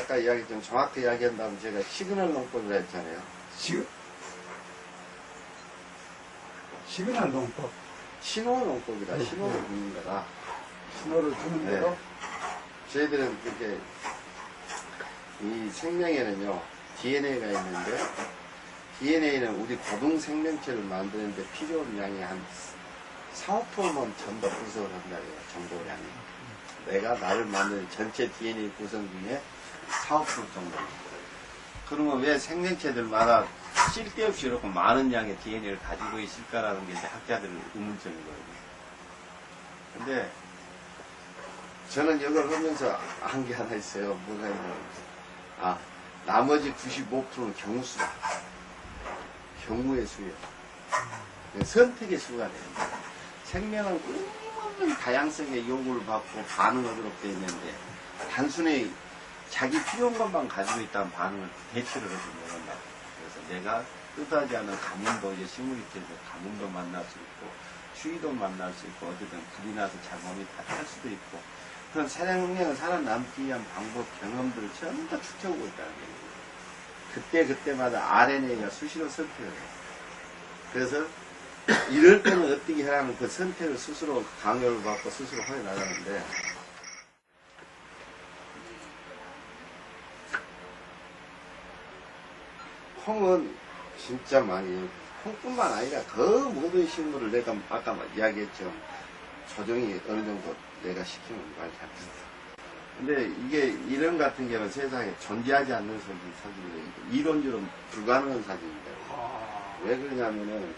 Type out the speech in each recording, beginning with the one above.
아까 이야기 좀 정확히 이야기한다면 제가 시그널 농법이라 했잖아요. 시그널 농법. 신호 농법이다. 신호를 주는 거다. 신호를 주는 대로. 저희들은 이렇게 이 생명에는요 DNA가 있는데 DNA는 우리 고등 생명체를 만드는데 필요한 양이 한 4, 5%만 전부 구성을 한다 그래요. 정보량이. 내가 나를 만드는 전체 DNA 구성 중에 4, 5% 정도. 그러면 왜 생명체들마다 쓸데없이 이렇게 많은 양의 DNA를 가지고 있을까라는 게 이제 학자들의 의문점이거든요. 근데 저는 이걸 하면서 한 게 하나 있어요. 뭐가 있냐면, 나머지 95%는 경우수다. 경우의 수요. 선택의 수가 돼요. 생명은 끊임없는 다양성의 요구를 받고 반응하도록 되어 있는데, 단순히 자기 필요한 것만 가지고 있다면 반응을 대체를 해서 못한다. 그래서 내가 뜻하지 않은 가뭄도 이제 식물이 돼서 가뭄도 만날 수 있고, 추위도 만날 수 있고, 어쨌든 불이 나서 자궁이 다 탈 수도 있고, 그런 생명을 살아남기 위한 방법, 경험들을 전부 다 추켜오고 있다는 거예요. 그때마다 RNA가 수시로 선택을 해요. 그래서 이럴 때는 어떻게 하라는 그 선택을 스스로 강요를 받고 스스로 하게 나가는데, 콩은 진짜 많이, 콩뿐만 아니라 그 모든 식물을 내가 아까 이야기했죠. 조정이 어느 정도 내가 시키면 말 잘했어. 근데 이게 이런 같은 경우는 세상에 존재하지 않는 사진이에요. 이론적으로 불가능한 사진입니다. 왜 그러냐면은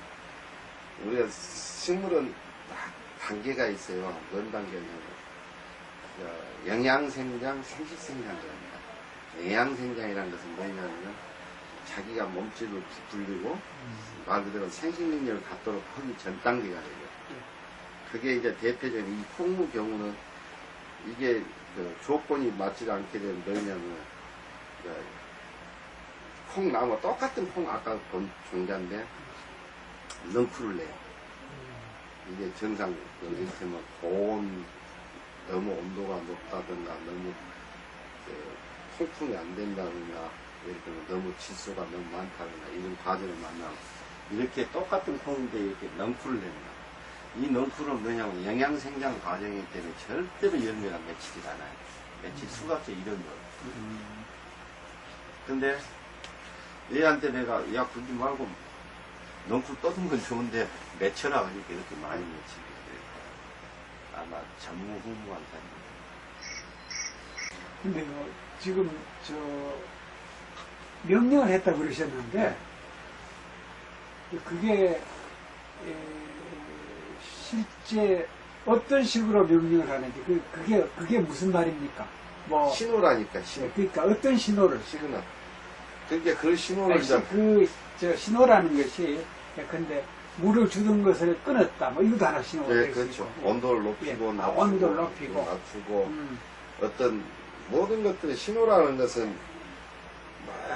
우리가 식물은 단계가 있어요. 뭔 단계냐면 영양생장, 생식생장입니다. 영양생장이라는 것은 뭐냐면 자기가 몸집을 불리고 말 그대로 생식능력을 갖도록 하기 전 단계가 되죠. 그게 이제 대표적인 이 콩의 경우는 이게 그 조건이 맞지 않게 되면 뭐냐면 콩나무 똑같은 콩 아까 본 종자인데 넝쿨을 내요. 이게 정상 이렇게 뭐 고온 너무 온도가 높다든가 너무 통풍이 안 된다든가 예를 들면 너무 질소가 너무 많다든가 이런 과정을 만나면 이렇게 똑같은 콩인데 이렇게 넝쿨을 냅니다. 이 넝쿨은 뭐냐면 영양생장 과정이기 때문에 절대로 열매가 맺히질 않아요. 맺힐 수가 없어요. 이런 거. 근데 얘한테 내가 야 그러지 말고 넝쿨 떠든 건 좋은데 맺혀라 하니까 이렇게 많이 맺히게 돼요. 아마 전무후무한 사람입니다. 근데 지금 명령을 했다고 그러셨는데 그게 실제 어떤 식으로 명령을 하는지 그게 무슨 말입니까? 뭐 신호라니까 신호. 그러니까 어떤 신호를? 시그널. 그러니까 그 신호를 신호라는 것이 근데 물을 주던 것을 끊었다. 뭐 이것도 하나 신호가 될 수 그렇죠. 있고. 온도를 높이고 낮추고, 온도를 높이고 낮추고 어떤 모든 것들의 신호라는 것은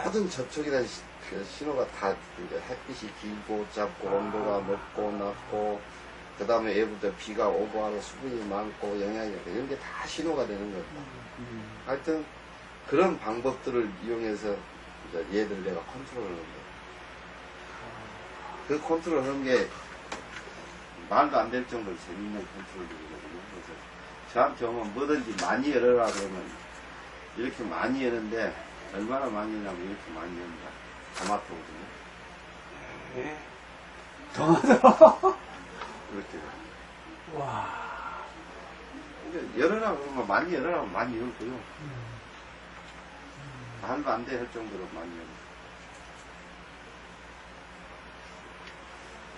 모든 접촉이라는 신호가 다 햇빛이 길고 짧고 온도가 높고 낮고 그 다음에 외부터 비가 오고 하고 수분이 많고 영양이 이런 게 다 신호가 되는 겁니다. 하여튼 그런 방법들을 이용해서 얘들 내가 컨트롤하는 거예요. 그 컨트롤하는 게 말도 안 될 정도로 재밌는 컨트롤이거든요. 그래서 저한테 오면 뭐든지 많이 열어라 그러면 이렇게 많이 여는데 얼마나 많이 여냐면 이렇게 많이 연다. 토마토거든요. 네. 토마토? 이렇게. 와. 열어라 그러면 많이 열어라 하면 많이 열고요. 말도 안 돼 할 정도로 많이 열어요.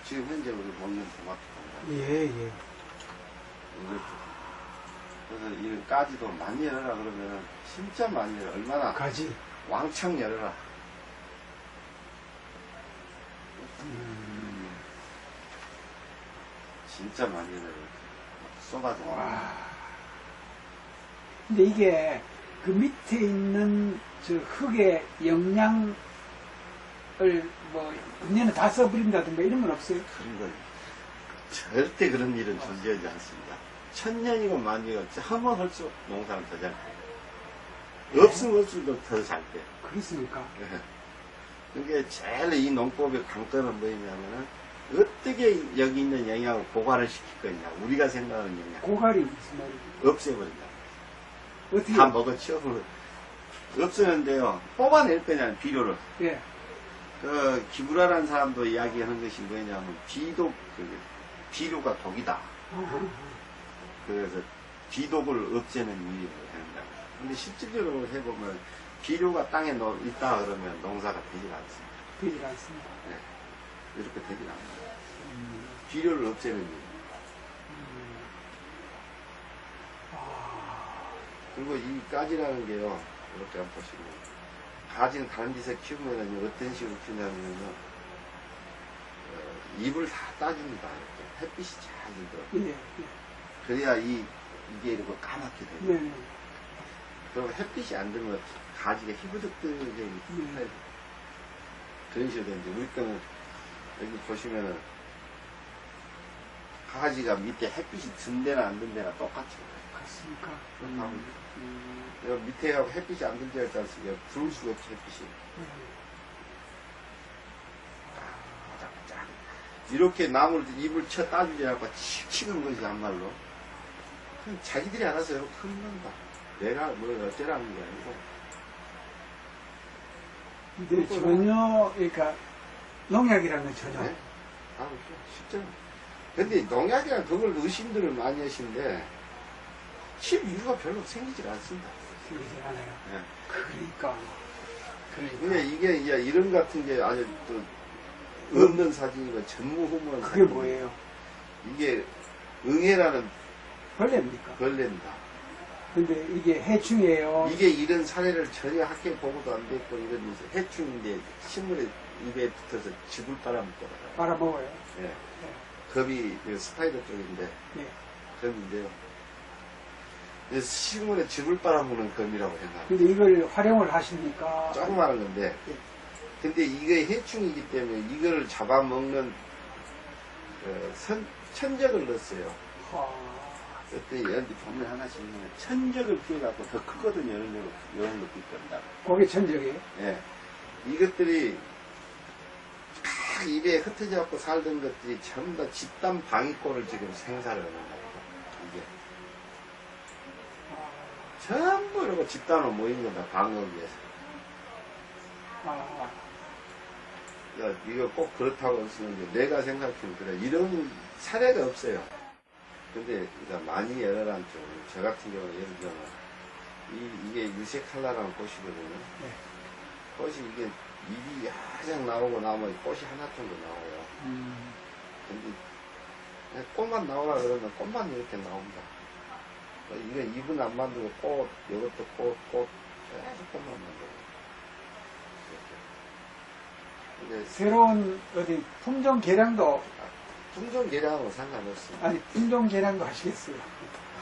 지금 현재 우리 먹는 토마토입니다. 예. 그래서 이 가지도 많이 열어라 그러면 진짜 많이 열어. 얼마나 가지 왕창 열어라. 진짜 많이 열어요. 쏟아져. 근데 이게 그 밑에 있는 저 흙의 영양을 뭐 그녀는 다 써버린다든가 이런 건 없어요? 그런 건 절대 그런 일은 존재하지 않습니다. 천년이고 만년이고 한번 할수록 농사는 더 잘 돼요. 없으면 없을수록 더 잘 돼. 그렇습니까? 그게 제일 이 농법의 관건은 뭐냐면은 어떻게 여기 있는 영양을 고갈을 시킬 거냐. 우리가 생각하는 영양. 고갈이 무슨 말이에요? 없애버린다. 어떻게? 다 먹어치워. 없애는데요. 뽑아낼 거냐, 비료를. 예. 그, 기부라라는 사람도 이야기하는 것이 뭐냐면, 비료가 독이다. 그래서 비독을 없애는 일을 한다. 근데 실질적으로 해보면, 비료가 땅에 있다 그러면 농사가 되질 않습니다. 되질 않습니다. 네. 이렇게 되질 않습니다. 비료를 없애는 일. 그리고 이 가지라는 게요, 이렇게 한번 보시면, 가지는 다른 데서 키우면 어떤 식으로 키우냐면요, 잎을 다 따줍니다. 이렇게. 햇빛이 잘 들어. 예, 예. 그래야 이게 이렇게 까맣게 돼요. 네. 그럼 햇빛이 안 들면 가지가 희부득득해. 그런 식으로 되는데, 우리 거는 여기 보시면은, 가지가 밑에 햇빛이 든 데나 안 든 데나 똑같죠. 그렇습니까? 여기 밑에 하고 햇빛이 안 든 데가 있지 않습니까? 부을 수가 없지, 햇빛이. 쫙. 이렇게 나무를 잎을 쳐 따주지 않고 칙 치는 것이 한말로. 그냥 자기들이 알아서 이렇게 흩는다. 내가 뭐 어쩌라는 게 아니고. 근데 전혀, 그러니까, 농약이라는 건 전혀. 네? 쉽죠. 근데 농약이랑 그걸 의심들을 많이 하시는데, 칠 이유가 별로 생기질 않습니다. 생기지 않아요. 네. 그러니까. 근데 이게 이제 이런 같은 게 아주 또 없는 사진이고 전무후무한 그게 뭐예요? 이게 응애라는 벌레입니까? 벌레입니다. 근데 이게 해충이에요. 이게 이런 사례를 전혀 학교에 보고도 안 됐고 이런 해충인데 식물에 입에 붙어서 쥐불 빨아먹더라고요. 빨아먹어요. 예. 겁이 스파이더 쪽인데 예. 겁인데요. 식물에 쥐불 빨아먹는 겁이라고 생각합니다. 근데 이걸 활용을 하십니까? 조그마한 건데 예. 근데 이게 해충이기 때문에 이걸 잡아먹는 천적을 넣었어요. 그때 여기 보면 하나씩 있는 천적을 피해갖고 더 크거든요. 이런 것도 있단다. 그게 천적이에요? 예. 이것들이 막 입에 흩어져갖고 살던 것들이 전부 다 집단 방위권을 지금 생사를 하는 거예요. 이게. 전부 이러고 집단으로 모인 거다. 방어를 위해서. 야, 이거 꼭 그렇다고 쓰는 게 내가 생각해도 그래. 이런 사례가 없어요. 근데 그러니까 많이 열어란 쪽, 저 같은 경우는 예를 들면 이게 유색칼라라는 꽃이거든요. 네. 꽃이 이게 잎이 야장 나오고 나면 꽃이 하나 정도 나와요. 근데 꽃만 나오라 그러면 꽃만 이렇게 나옵니다. 이거 잎은 안 만들고 꽃, 이것도 꽃, 계속 꽃만 만들고. 새로운 어디 품종 개량도 품종 개량하고 상관없습니다. 아니 품종 개량도 하시겠어요?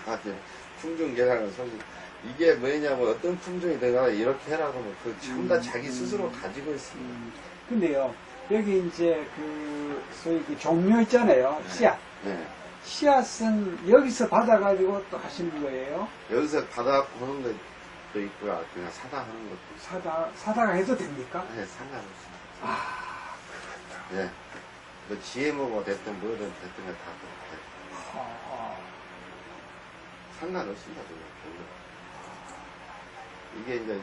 아, 네. 품종 개량은 솔직히 이게 뭐냐면 어떤 품종이 되나 이렇게 해라고 하면 그 전부 다 자기 스스로 가지고 있습니다. 근데요 여기 이제 그 소위 그 종묘 있잖아요. 씨앗. 네. 씨앗은 여기서 받아가지고 또 하시는 거예요? 여기서 받아갖고 하는 것도 있고요. 그냥 사다 하는 것도 있어요. 사다가 해도 됩니까? 네, 상관없습니다. 아, 그렇다. 네. 뭐 GMO가 됐든 뭐든 됐든 다 그렇게 상관없습니다. 별로. 이게 이제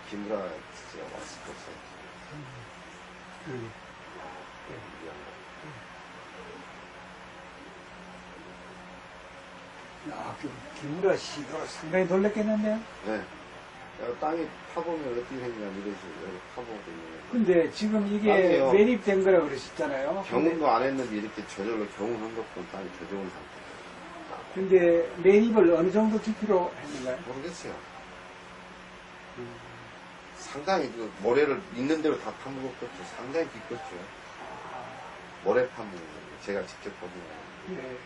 김우라 진짜 왔을 거죠. 야, 김우라 씨도 상당히 놀랐겠는데요? 네. 땅이 파보면 어떻게 생기냐 이런 식으로 파보고 있는 근데 지금 이게 땅이요. 매립된 거라고 그러셨잖아요. 경운도 안 했는데 이렇게 저절로 경운한 것도 땅이 더 좋은 상태. 근데 매립을 어느 정도 깊이로 했는가요? 모르겠어요. 상당히 그 모래를 있는 대로 다 파먹었겠죠. 상당히 깊었죠. 모래 파먹는 거 제가 직접 보면. 네.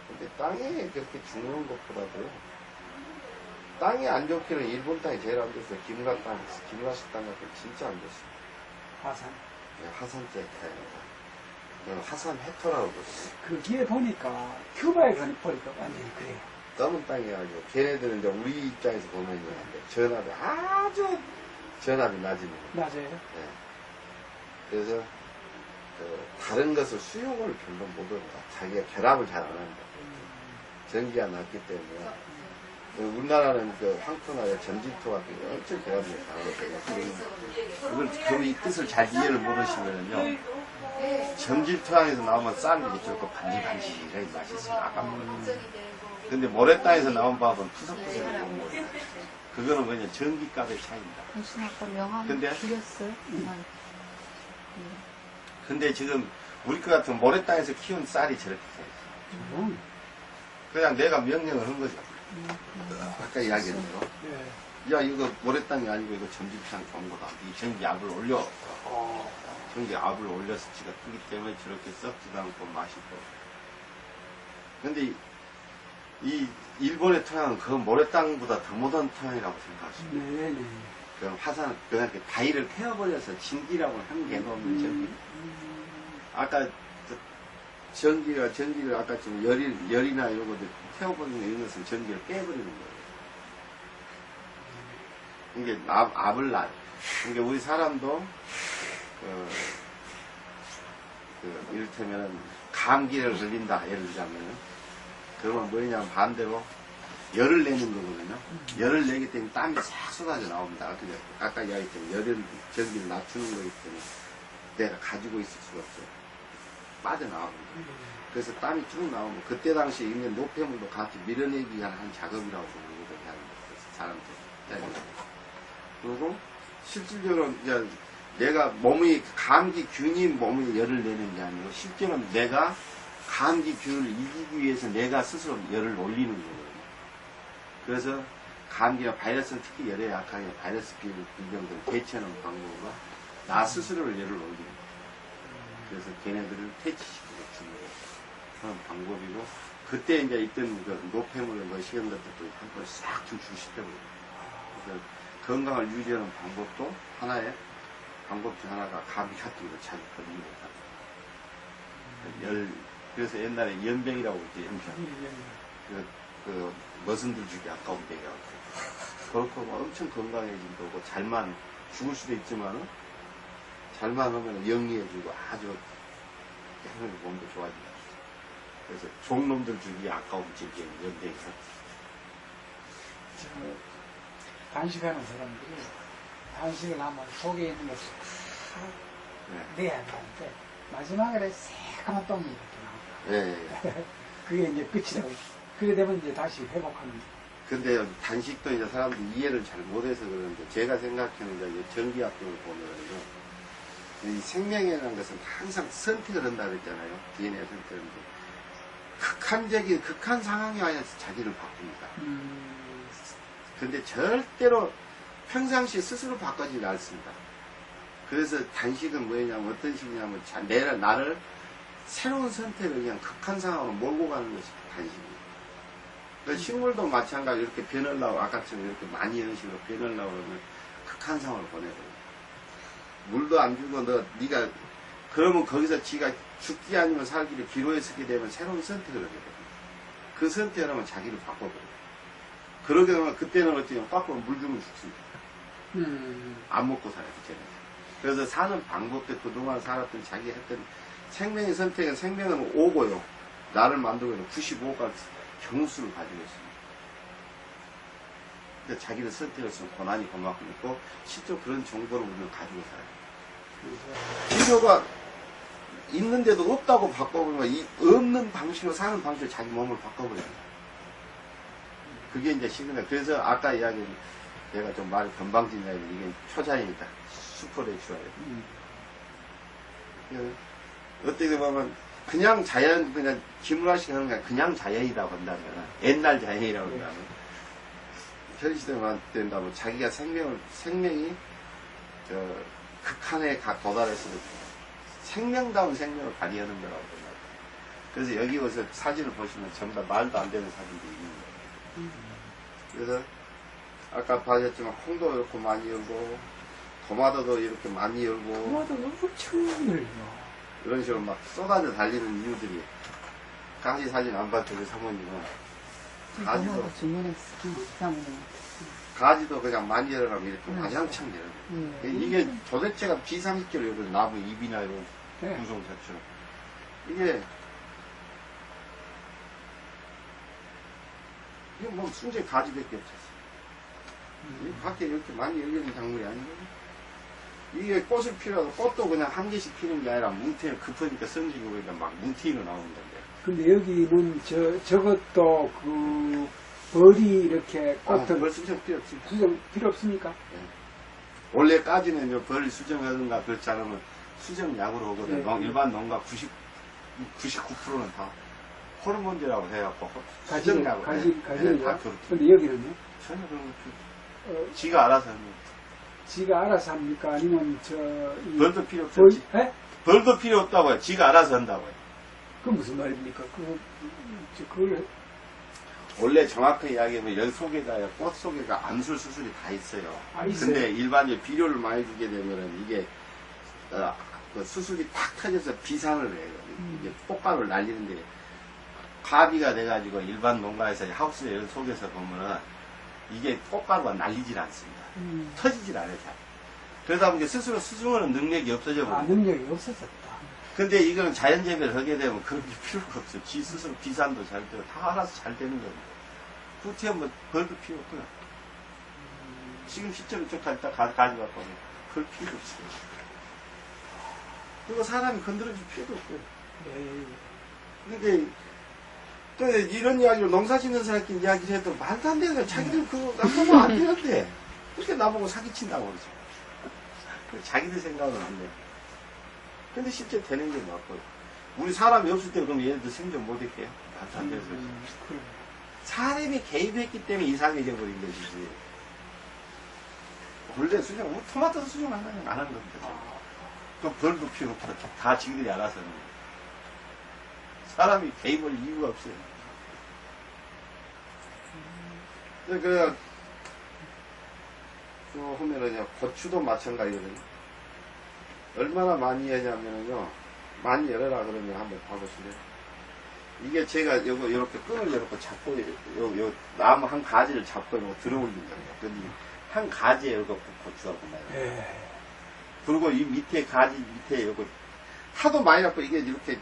근데 땅이 그렇게 중요한 것보다도요. 땅이 안 좋기는 일본 땅이 제일 안 좋았어요. 김우라 씨 땅 같은 진짜 안 좋았어요. 화산. 네, 화산재 타입니다. 화산 해터라고 그러거든요. 거기에 보니까 큐바에 보니까 완전히 그래요. 검은 땅이가지고 걔네들은 이제 우리 입장에서 보면요 전압이 아주 전압이 낮은 거예요. 맞아요. 네. 그래서 다른 것을 수용을 별로 못한다. 자기가 결합을 잘 안 한다. 전기가 낮기 때문에 우리나라는 그 황토나 전지토 같은 거 엄청 결합이 잘하거든요. 그걸 그 뜻을 잘 이해를 모르시면요 전지토양에서 나오면 쌀이 저렇게 반질반질하게 맛있어요. 아까 근데 모래 땅에서 나온 밥은 푸석푸석하게 먹는 거예요. 그거는 그냥 전기값의 차이입니다. 무슨 아까 명함 근데? 드렸어요? 근데 지금 우리 것 같은 모래 땅에서 키운 쌀이 저렇게 돼요. 그냥 내가 명령을 한 거죠. 아까 이야기했네요. 예. 야, 이거 모래 땅이 아니고 이거 전지토양 좋은 거다. 이 전기압을 올려. 전기압을 올려서 지가 뜨기 때문에 저렇게 썩지도 않고 맛있고. 근데 이 일본의 토양은 그 모래 땅보다 더 못한 토양이라고 생각하시면 돼요. 네네. 그럼 화산, 그냥 바위를 태워버려서 진기라고 한 게 없는 전기. 아까 전기를 아까 지금 열이나 이런 것들 태워버리는 이런 것은 전기를 깨버리는 거예요. 이게 압을 놔요. 그러니까 우리 사람도 이를테면 감기를 걸린다 예를 들자면 그러면 뭐냐면 반대로 열을 내는 거거든요. 열을 내기 때문에 땀이 싹 쏟아져 나옵니다. 아까 이야기했던 전기를 낮추는 거기 때문에 내가 가지고 있을 수가 없어요. 빠져나옵니다. 그래서 땀이 쭉 나오면 그때 당시에 있는 노폐물도 같이 밀어내기 위한 한 작업이라고 보거든요. 사람들. 그리고 실질적으로 이제 내가 감기균이 몸에 열을 내는 게 아니고 실제로는 내가 감기균을 이기기 위해서 내가 스스로 열을 올리는 거거든요. 그래서 감기나 바이러스는 특히 열에 약하게 바이러스 비병들 대처하는 방법은 나 스스로를 열을 올리는 거예요. 그래서 걔네들을 퇴치시키고 주는 그런 방법이고 그때 이제 있던 그 노폐물 식은 것들도 한번 싹 중출시켜버려요. 그래서 건강을 유지하는 방법도 하나의 방법 중 하나가 감기 같은 걸 자주 걸리는 거다. 그래서 옛날에 연병이라고 그러지, 연병. 머슴들 주기 아까운 병이라고. 그렇고 엄청 건강해진 거고, 잘만, 죽을 수도 있지만은, 잘만 하면 영리해지고 아주 몸도 좋아집니다. 그래서 종놈들 주기 아까운 질병, 연병이다. 단식하는 사람들이 단식을 하면 속에 있는 것을 다 내야 되는데 마지막에 새까만 똥이 이렇게 나옵니다. 네. 그게 이제 끝이라고. 그게 되면 이제 다시 회복합니다. 근데 단식도 이제 사람들이 이해를 잘 못해서 그러는데 제가 생각하는 이제 전기압동을 보면은요, 이 생명이라는 것은 항상 선택을 한다 그랬잖아요. DNA 선택인데 극한 상황이 와서 자기를 바꿉니다. 근데 절대로 평상시 스스로 바꾸지 않습니다. 그래서 단식은 뭐냐면 어떤 식이냐면 나를 새로운 선택을 그냥 극한 상황으로 몰고 가는 것이 단식입니다. 그러니까 식물도 마찬가지로 이렇게 변하려고 아까처럼 이렇게 많이 이런 식으로 변하려고 그러면 극한 상황을 보내버려요. 물도 안 주고 네가 그러면 거기서 지가 죽기 아니면 살기를 기로에 서게 되면 새로운 선택을 하게 됩니다. 그 선택을 하면 자기를 바꿔버려요. 그러게 되면 그때는 어떻게 바꾸면 물 주면 죽습니다. 안 먹고 살아요, 그때는. 그래서 사는 방법도 그동안 살았던 자기 했던 생명의 선택은 생명은 5고요. 나를 만들고 있는 95가 경수를 가지고 있습니다. 그러니까 자기를 선택했으면 고난이 그만큼 있고, 실제로 그런 정보를 우리는 가지고 살아요. 치료가 있는데도 없다고 바꿔버리면, 이 없는 방식으로 사는 방식으로 자기 몸을 바꿔버려요. 그게 이제 시그널. 그래서 아까 이야기한, 제가 좀 말이 건방진이야. 이게 초자연이다. 슈퍼내추럴이에요. 어떻게 보면, 그냥 자연, 그냥 김우라식 하는 게 그냥 자연이라고 한다면, 옛날 자연이라고 한다면, 현시대만 된다면 자기가 생명이, 극한에 도달해서 생명다운 생명을 발휘하는 거라고 생각해요. 그래서 여기 와서 사진을 보시면 전부 다 말도 안 되는 사진들이 있는 거예요. 그래서 아까 봐셨지만 콩도 이렇게 많이 열고 토마토도 이렇게 많이 열고 토마토가 엄청 열려. 이런 식으로 막 쏟아져 달리는 이유들이 가시 사진 안 봤죠, 우리 사모님은. 가지도, 주문했어. 사모님. 가지도 그냥 많이 열어가면 이렇게 와장창 열어요. 이게 도대체가 B30kg 여기 나무 잎이나 이런 네. 구성 자체로. 이게 뭐 순재 가지밖에 없었어. 이 밖에 이렇게 많이 열리는 작물이 아니거든. 이게 꽃을 피워도 꽃도 그냥 한 개씩 피는 게 아니라 뭉태는 급하니까 성질이 보니까 막 뭉태로 나오는 건데. 근데 여기는 저것도 그 벌이 이렇게 꽃을 벌 수정 필요 없지. 수정 필요 없습니까? 원래까지는 벌 수정하든가 그렇지 않으면 수정약으로 오거든. 네. 일반 농가 99%는 다 호르몬제라고 해갖고 가지를 수정약으로 해. 가지를 다 그렇게. 근데 여기는요? 전혀 그런 거 필요 없지. 지가 알아서 하는 거. 지가 알아서 합니까? 아니면 이 벌도 필요 벌? 없지. 예? 벌도 필요 없다고요. 지가 알아서 한다고요. 그 무슨 말입니까? 그걸 원래 정확하게 이야기하면 연 속에다 꽃 속에가 암술 수술이 다 있어요. 아, 있어요? 근데 일반적으로 비료를 많이 주게 되면은 이게 그 수술이 탁 터져서 비상을 해요. 이게 꽃가루를 날리는데 가비가 돼가지고 일반 농가에서 하우스 연 속에서 보면은 이게 꽃가루가 날리질 않습니다. 터지질 않아요. 잘. 그러다 보니까 스스로 수중하는 능력이 없어져 버려요. 능력이 없어졌다. 근데 이거는 자연재배를 하게 되면 그런 게 필요가 없어요. 지 스스로 비산도 잘 되고 다 알아서 잘 되는 겁니다. 후티에 뭐 벌도 필요 없고요. 지금 시점에 쭉 갔다 가져갖고 별 필요 없어요. 그리고 사람이 건드려줄 필요도 없고요. 근데 또 이런 이야기로 농사 짓는 사람끼리 이야기를 해도 말도 안 되는 거야. 자기들 그거 나보고 안 되는데 그렇게 나보고 사기친다고 그러죠. 자기들 생각은 안 돼. 근데 실제 되는 게 맞고 우리 사람이 없을 때 그럼 얘네들 생존 못할게요. 말도 안 되는 소리. 사람이 개입했기 때문에 이상해져 버린 것이지. 원래 수정, 우리 토마토 수정 안 하는 겁니다. 또 벌도 필요 없고 다 지들이 알아서 하는 거예요. 사람이 개입할 이유가 없어요. 그래, 또 보면은요, 고추도 마찬가지거든요. 얼마나 많이 하냐면요, 많이 열어라 그러면 한번 봐보실래요? 이게 제가 요거, 요렇게 끈을 이렇게 잡고, 요 나무 한 가지를 잡고 이렇게 들어 올린 거예요. 근데 한 가지에 이렇게 고추가 보나요? 그리고 이 밑에 가지 밑에 요거, 하도 많이 갖고 이게 이렇게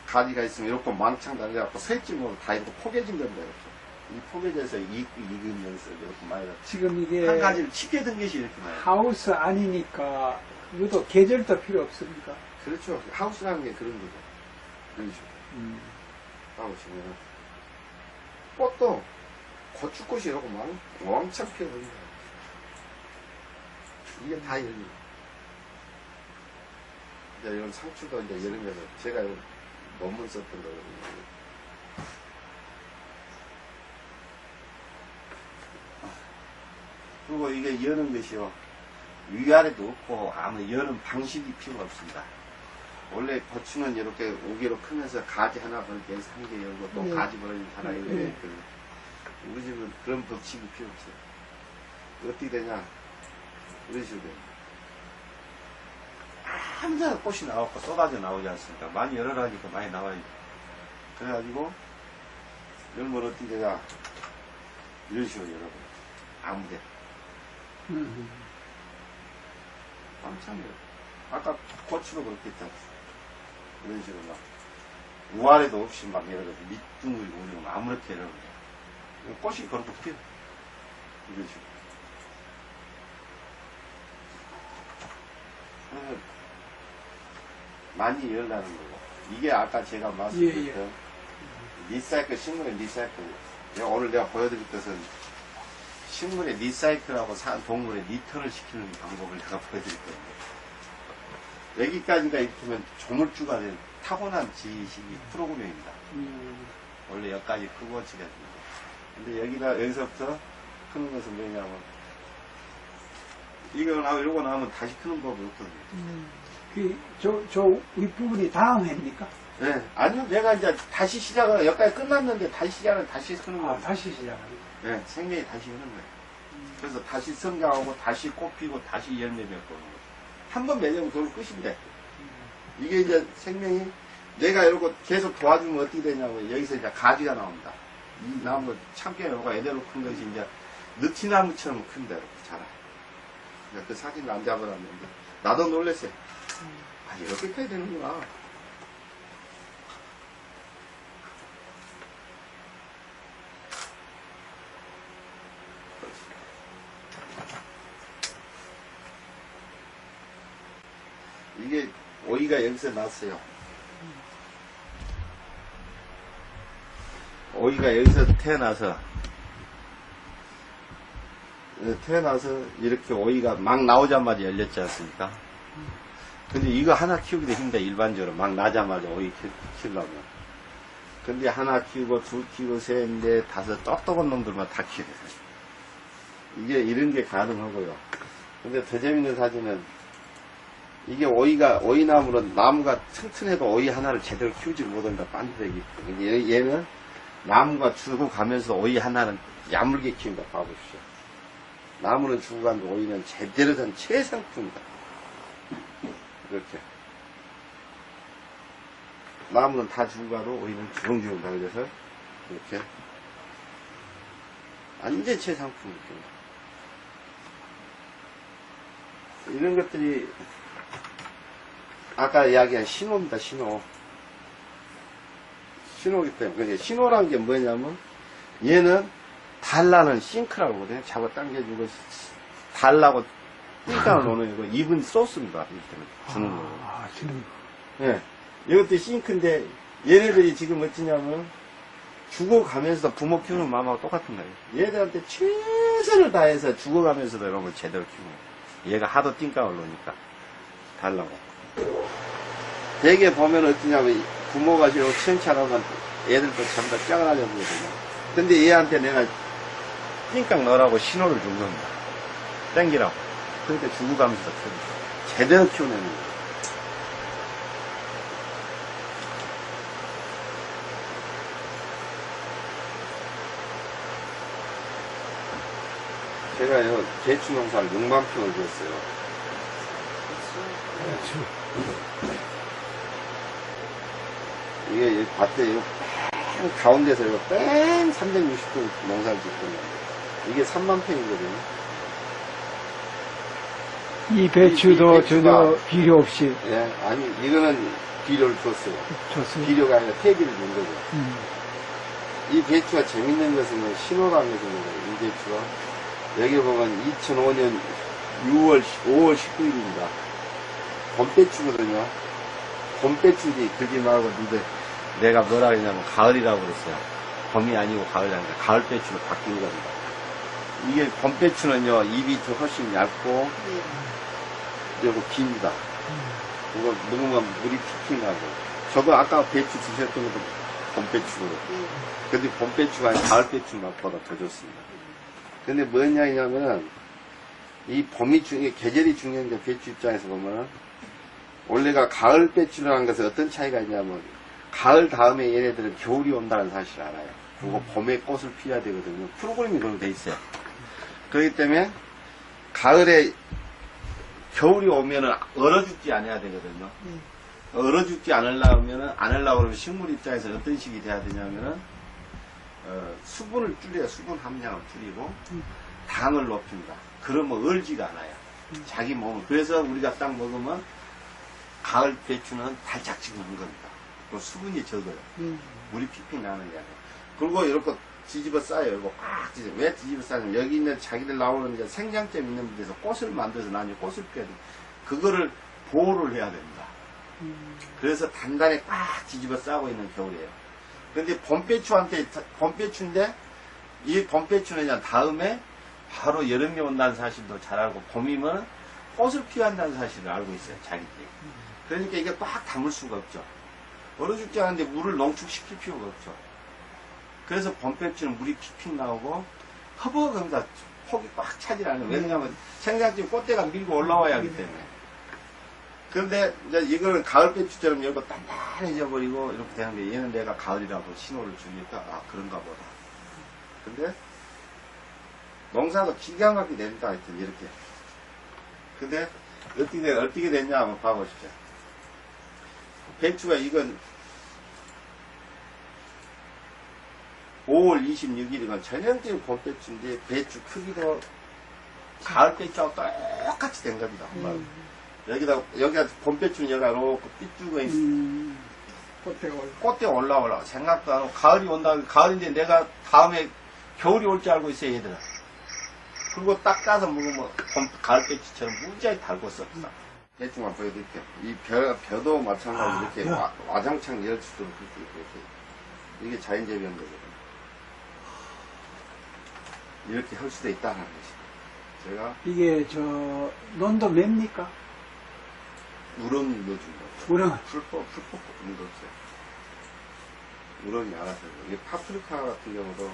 가지가 있으면 이렇게 망창 달려갖고 새찜으로 다 이렇게 포개진 겁니다. 이렇게. 이 포개져서 익으면서 이렇게 많이 갖고. 지금 이게 한 가지를 칩게 든 것이 이렇게 많아요. 하우스 아니니까 이것도 계절도 필요 없습니까? 그렇죠. 하우스라는 게 그런 거죠. 그런 식으로. 하우스면 꽃도 고추꽃이 이러고 막 왕창 피어버립니다. 이게 다 열립니다. 이제 이런 상추도 이제 여름에서 제가 이런 논문 썼던 거거든요. 그리고 이게 여는 것이요. 위아래도 없고 아무 여는 방식이 필요가 없습니다. 원래 고추는 이렇게 우기로 크면서 가지 하나 벌게 해서 한 개 열고 또 가지 벌어진 하나 열고 우리 집은 그런 법칙이 필요 없어요. 어떻게 되냐? 이런 식으로 돼요. 항상 꽃이 나왔고 쏟아져 나오지 않습니까? 많이 열어라니까 많이 나와요. 그래가지고 열면 어떻게 되냐? 이런 식으로 열어버려요. 아무데. 깜짝 놀라요. 아까 고추도 그렇게 했잖아. 이런 식으로 막 우아래도 없이 막 열어가지고 밑둥을 우리고 아무렇게 열어버려요. 꽃이 그렇게 피어. 이런 식으로. 많이 열라는 거고. 이게 아까 제가 말씀드렸던 리사이클, 식물의 리사이클. 오늘 내가 보여드릴 것은 식물의 리사이클하고 동물의 리턴을 시키는 방법을 내가 보여드릴 거예요. 여기까지가 이렇게면 조물주가 된 타고난 지식이 프로그램입니다. 원래 여기까지 크고 치가 됩니다. 근데 여기서부터 크는 것은 뭐냐면, 이거 나오고 요거 나오면 다시 크는 법이 없거든요. 저 윗부분이 다음 해입니까? 네. 아니요, 내가 이제 다시 시작을, 여기까지 끝났는데 다시 시작을 다시 크는 거예요. 다시 시작하는 네, 생명이 다시 흐는 거예요. 그래서 다시 성장하고, 다시 꽃피고, 다시 열매 맺고 오는 거예요. 한 번 맺으면 그걸 끝인데, 이게 이제 생명이, 내가 이러고 계속 도와주면 어떻게 되냐고, 여기서 이제 가지가 나옵니다. 이 나무 참깨나무가 애대로 큰 것이 이제 느티나무처럼 큰데 자라. 그러니까 그 사진을 안 잡아놨는데 나도 놀랐어요. 아, 이렇게까지 되는구나. 이게 오이가 여기서 났어요. 오이가 여기서 태어나서 이렇게 오이가 막 나오자마자 열렸지 않습니까? 근데 이거 하나 키우기도 힘들어. 일반적으로 막 나자마자 오이 키우려면. 근데 하나 키우고 둘 키우고 셋, 넷, 다섯 똑똑한 놈들만 다 키워요. 이게 이런 게 가능하고요. 근데 더 재밌는 사진은 이게 오이나무는 나무가 튼튼해도 오이 하나를 제대로 키우지 못한다. 반대되기. 얘는 나무가 죽어가면서 오이 하나는 야물게 키운다. 봐보십시오. 나무는 죽어가는데 오이는 제대로 된 최상품이다. 이렇게. 나무는 다 죽어가도 오이는 주렁주렁 달려서 이렇게. 완전 최상품이다. 이런 것들이 아까 이야기한 신호입니다. 신호기 때문에. 그러니까 신호란 게 뭐냐면 얘는 달라는 싱크라고 하거든요. 잡아 당겨주고 달라고 띵땅을 놓는 거고 입은 소스입니다. 이렇게 주는 거고. 아, 주는 거. 예. 이것도 싱크인데 얘네들이 지금 어찌냐면 죽어가면서 부모 키우는 마음하고 똑같은 거예요. 얘들한테 최선을 다해서 죽어가면서도 이런 걸 제대로 키우는 거예요. 얘가 하도 띵땅을 놓으니까 달라고. 대개 보면 어떠냐면 부모가 싫고 시원찮으면 애들도 전부 다 짱을 하려고 그러거든요. 근데 얘한테 내가 띵깍 넣으라고 신호를 준 겁니다. 땡기라고. 그러니까 죽어가면서 키우는 제대로 키워내는 거예요. 제가요, 대추 농사를 6만 평을 지었어요. 이게 이 밭에 이거 뺑 가운데서 이거 뺑 360도 농사를 짓거든요. 이게 3만 평이거든요. 이 배추도 이 배추가, 전혀 비료 없이 예, 아니 이거는 비료를 줬어요. 줬어요. 비료가 아니라 퇴비를 준 거죠. 이 배추가 재밌는 것은 신호라는 것입니다. 이 배추가 여기 보면 2005년 5월 19일입니다. 봄배추거든요. 봄배추지 그러지 말고 니들 내가 뭐라 그러냐면 가을이라고 그랬어요. 봄이 아니고 가을이라니까 가을배추로 바뀐 겁니다. 이게 봄배추는요 잎이 좀 훨씬 얇고 그리고 깁니다. 이거 먹으면 물이 픽픽 나고 저거 아까 배추 드셨던 것도 봄배추거든요. 근데 봄배추가 아니라 가을배추 맛보다 더 좋습니다. 근데 뭔 이야기냐면은 이 봄이 계절이 중요한데 배추 입장에서 보면은 원래가 가을 배추라는 것은 어떤 차이가 있냐면 가을 다음에 얘네들은 겨울이 온다는 사실을 알아요. 그리고 봄에 꽃을 피워야 되거든요. 프로그램이 그렇게 돼 있어요. 그렇기 때문에 가을에 겨울이 오면은 얼어 죽지 않아야 되거든요. 얼어 죽지 않으려고 그러면 식물 입장에서 어떤 식이 돼야 되냐면은 수분을 줄여요. 수분 함량을 줄이고 당을 높입니다. 그러면 얼지가 않아요. 자기 몸을. 그래서 우리가 딱 먹으면 가을 배추는 달짝지근한 겁니다. 수분이 적어요. 물이 픽픽 나는 게 아니에요. 그리고 이렇게 뒤집어 싸요. 이거 꽉 뒤집어. 왜 뒤집어 싸냐면 여기 있는 자기들 나오는 이제 생장점 있는 데서 꽃을 만들어서 나중에 꽃을 피워야 돼요. 그거를 보호를 해야 됩니다. 그래서 단단히 꽉 뒤집어 싸고 있는 겨울이에요. 근데 봄배추인데 이 봄배추는 그냥 다음에 바로 여름이 온다는 사실도 잘 알고 봄이면 꽃을 피워한다는 사실을 알고 있어요. 자기들이. 그러니까 이게 꽉 담을 수가 없죠. 얼어 죽지 않은데 물을 농축시킬 필요가 없죠. 그래서 봄배추는 물이 픽픽 나오고 허벅합니다. 폭이 꽉 차질 않아요. 왜냐하면 생장점 꽃대가 밀고 올라와야 하기 때문에. 그런데 이제 이거는 가을배추처럼 열고 단단해져 버리고 이렇게 되는데 얘는 내가 가을이라고 신호를 주니까 아 그런가 보다. 근데 농사도 기가 막히게 됩니다. 하여튼 이렇게. 근데 어떻게 됐냐 한번 봐보십시오. 배추가 이건 5월 26일이면 전형적인 봄배추인데 배추 크기도 가을 배추하고 똑같이 된 겁니다. 여기가 봄배추는 여기가 이렇게 삐죽어 있는 꽃대 올라오려고 생각도 안 하고 가을이 온다. 가을인데 내가 다음에 겨울이 올 줄 알고 있어요, 얘들아. 그리고 딱 따서 먹으면 가을 배추처럼 무지하게 달궜어. 대충만 보여드릴게요. 이 벼도 마찬가지로 이렇게 와장창 열 수도 이렇게. 이게 자연재배한 거거든요. 이렇게 할 수도 있다는 것이. 제가 이게 논도 맵니까? 우렁 넣어준 거죠. 우렁. 풀법 넣었어요. 우렁이 알아서. 이게 파프리카 같은 경우도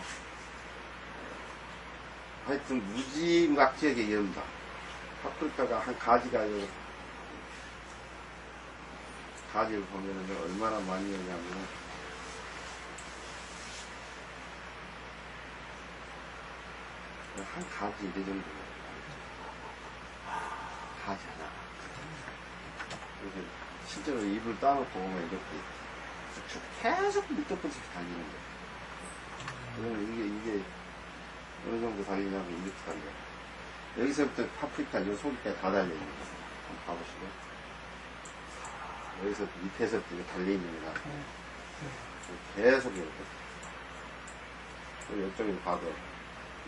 하여튼 무지막지하게 연다. 파프리카가 한 가지가 가지를 보면은 얼마나 많이 연냐면 한 가지 이 정도. 가지 하나. 이렇게 실제로 입을 따놓고 보면 이렇게 쭉 계속 밑도끝이 달리는 거예요. 그러면 이게 어느 정도 달리냐면 이렇게 달려요. 여기서부터 파프리카 요 속까지 다 달려있는 거예요. 한번 봐보시고. 여기서 밑에서부터 이렇게 달려있는 거다. 계속 이렇게. 그리고 이쪽에 봐도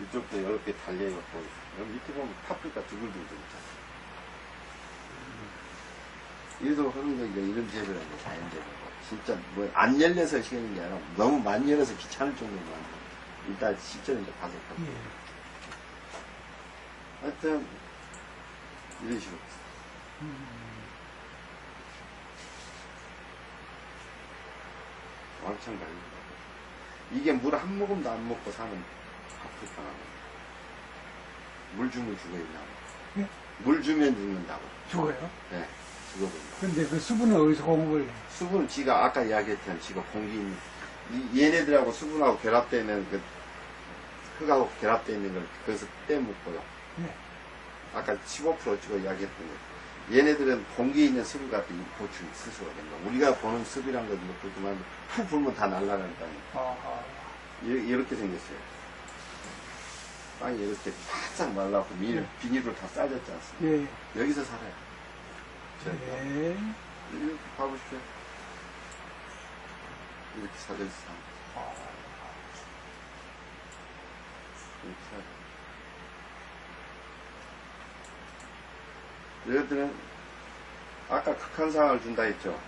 이쪽도 이렇게 달려있고, 여기 밑에 보면 파프리카 두글두글 있잖아요. 이래서 하는 거 이제 이런 재배라는 거, 자연재배. 진짜 뭐 안 열려서 시키는 게 아니라 너무 많이 열어서 귀찮을 정도로 많이. 일단 실제로 이제 봐서. 하여튼, 이런 식으로. 왕창 달립니다. 이게 물 한 모금도 안 먹고 사는 파프리카 나무. 물 주면 죽어있나고. 예? 물 주면 죽는다고. 죽어요? 네, 죽어버린다. 근데 그 수분은 어디서 공급을 해요? 수분, 지가 아까 이야기했던 지가 공기, 얘네들하고 수분하고 결합되어 있는 그, 흙하고 결합되어 있는 걸 거기서 떼먹고요. 네. 아까 15%찌고 이야기했던 거. 얘네들은 공기에 있는 습을 갖다 보충 스스로 된다. 우리가 보는 습이란 건 못 보지만 후 불면 다 날아간다. 이렇게 생겼어요. 땅이 이렇게 바짝 말라고 비닐로 다 싸졌지 않습니까? 예. 여기서 살아요. 예. 이렇게 봐보십시오. 이렇게 사져 있어. 이렇게 사져. 얘들은 아까 극한상을 준다 했죠.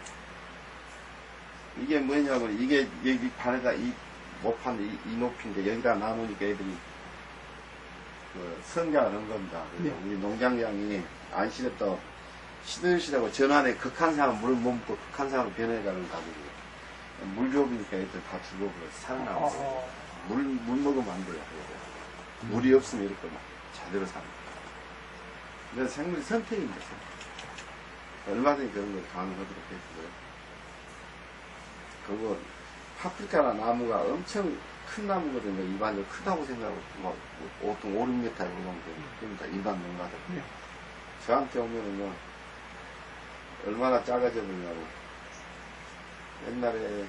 이게 뭐냐면 이게 여기 반에다 이 못판데 이 높이인데 여기다 나누니까 애들이 그 성장을 한 겁니다. 그래서 우리 농장장이 안 시렸다 시들시다고 전환에 극한상을 물을 못 먹고 극한상으로 변해가는 가족이에요. 물 줘보니까 애들 다 죽어버려서 살아나고 물 먹으면 안 돼요. 물이 없으면 이렇게 막 제대로 삽니다. 그래서 생물이 선택입니다. 얼마든지 그런 걸 가능하도록 했고요. 그리고 파프리카나 나무가 엄청 큰 나무거든요. 일반적으로 크다고 생각하고 뭐 보통 5, 6m 이런 됩니다. 일반 농가들. 네. 저한테 오면은요 얼마나 작아져 버리냐고. 옛날에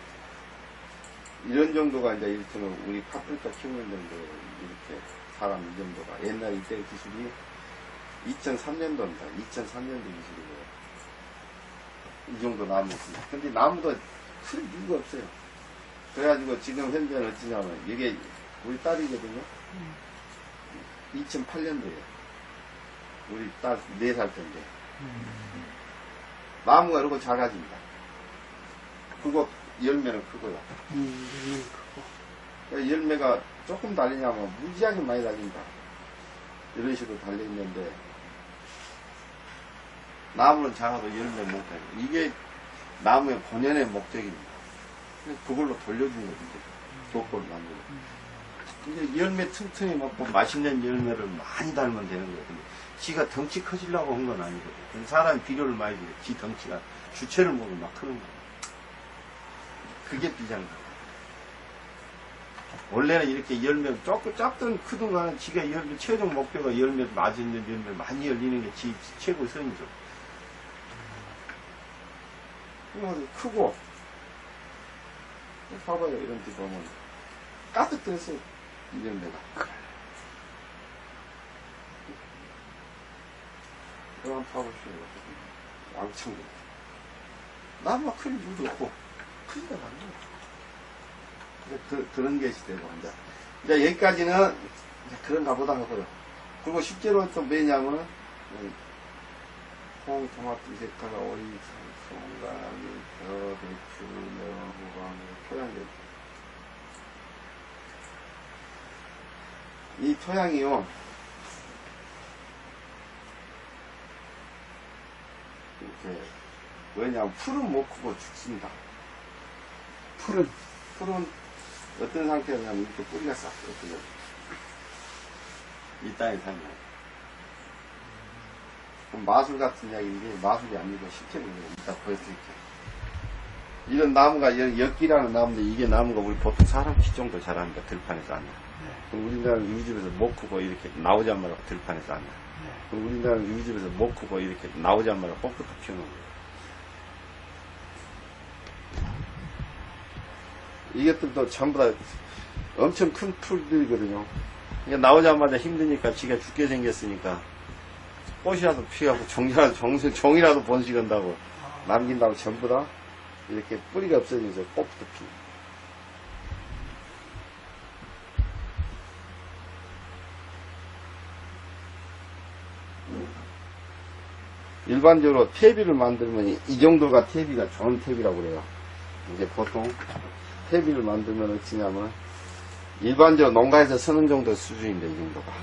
이런 정도가 이제 이를테면 우리 파프리카 키우는 정도 이렇게 사람 이 정도가 옛날 이때 기술이 2003년도입니다. 2003년도 기술이고요. 이 정도 나무였습니다. 근데 나무도 클 이유가 없어요. 그래가지고 지금 현재는 어찌냐면 이게 우리 딸이거든요. 2008년도에 우리 딸 4살 때인데 나무가 이렇게 작아집니다. 그리고 열매는 크고요. 열매가 조금 달리냐면 무지하게 많이 달린다. 이런 식으로 달려있는데 나무는 작아도 열매 못 달려. 이게 나무의 본연의 목적입니다. 그걸로 돌려준 거죠. 독보를 만들고. 이제 열매 틈틈이 먹고 맛있는 열매를 많이 달면 되는 거거든요. 지가 덩치 커지려고 한 건 아니거든요. 사람이 비료를 많이 주고 지 덩치가 주체를 먹으면 막 크는 거예요. 그게 비장가. 원래는 이렇게 열매 조금 작든 크든 간에 지가 열매 최종 목표가 열매 맛있는 열매 많이 열리는 게 지 최고 선이죠. 크고 봐봐요. 이런 데 보면 가득 들었어요. 이런 데가. 그럼 파보시면 왕창 들어. 나무가 큰 이유도 없고, 크지가 않네. 그런 게 시대고, 이제 여기까지는 이제 그런가 보다 하고요. 그리고 실제로 또 뭐냐면은, 콩, 토마토, 이색화가 오이, 송가리, 벼, 배추, 호박, 토양이. 이 토양이요, 이렇게, 왜냐면 풀은 못 크고 죽습니다. 풀은 어떤 상태냐면 이렇게 뿌리가 싹 이렇게 이 땅에 살면 마술 같은 이야기인데 마술이 아니고 실제로 이따 보여드릴게요. 이런 나무가 엿기라는 나무인데 이게 나무가 우리 보통 사람 키 정도 자랍니다. 들판에서 하면. 그럼 우리나라는 우리 집에서 못 크고 이렇게 나오자마자 들판에서 하면. 그럼 우리나라는 우리 집에서 못 크고 이렇게 나오자마자 뽕부터 피우는 거예요. 이것들도 전부 다 엄청 큰 풀들이거든요. 그러니까 나오자마자 힘드니까 지가 죽게 생겼으니까 꽃이라도 피하고 종이라도 번식한다고 남긴다고 전부 다 이렇게 뿌리가 없어지면서 꽃부터 피. 일반적으로 퇴비를 만들면 이 정도가 퇴비가 좋은 퇴비라고 그래요. 이제 보통 퇴비를 만들면 어찌냐면 일반적으로 농가에서 쓰는 정도 수준인데 이 정도가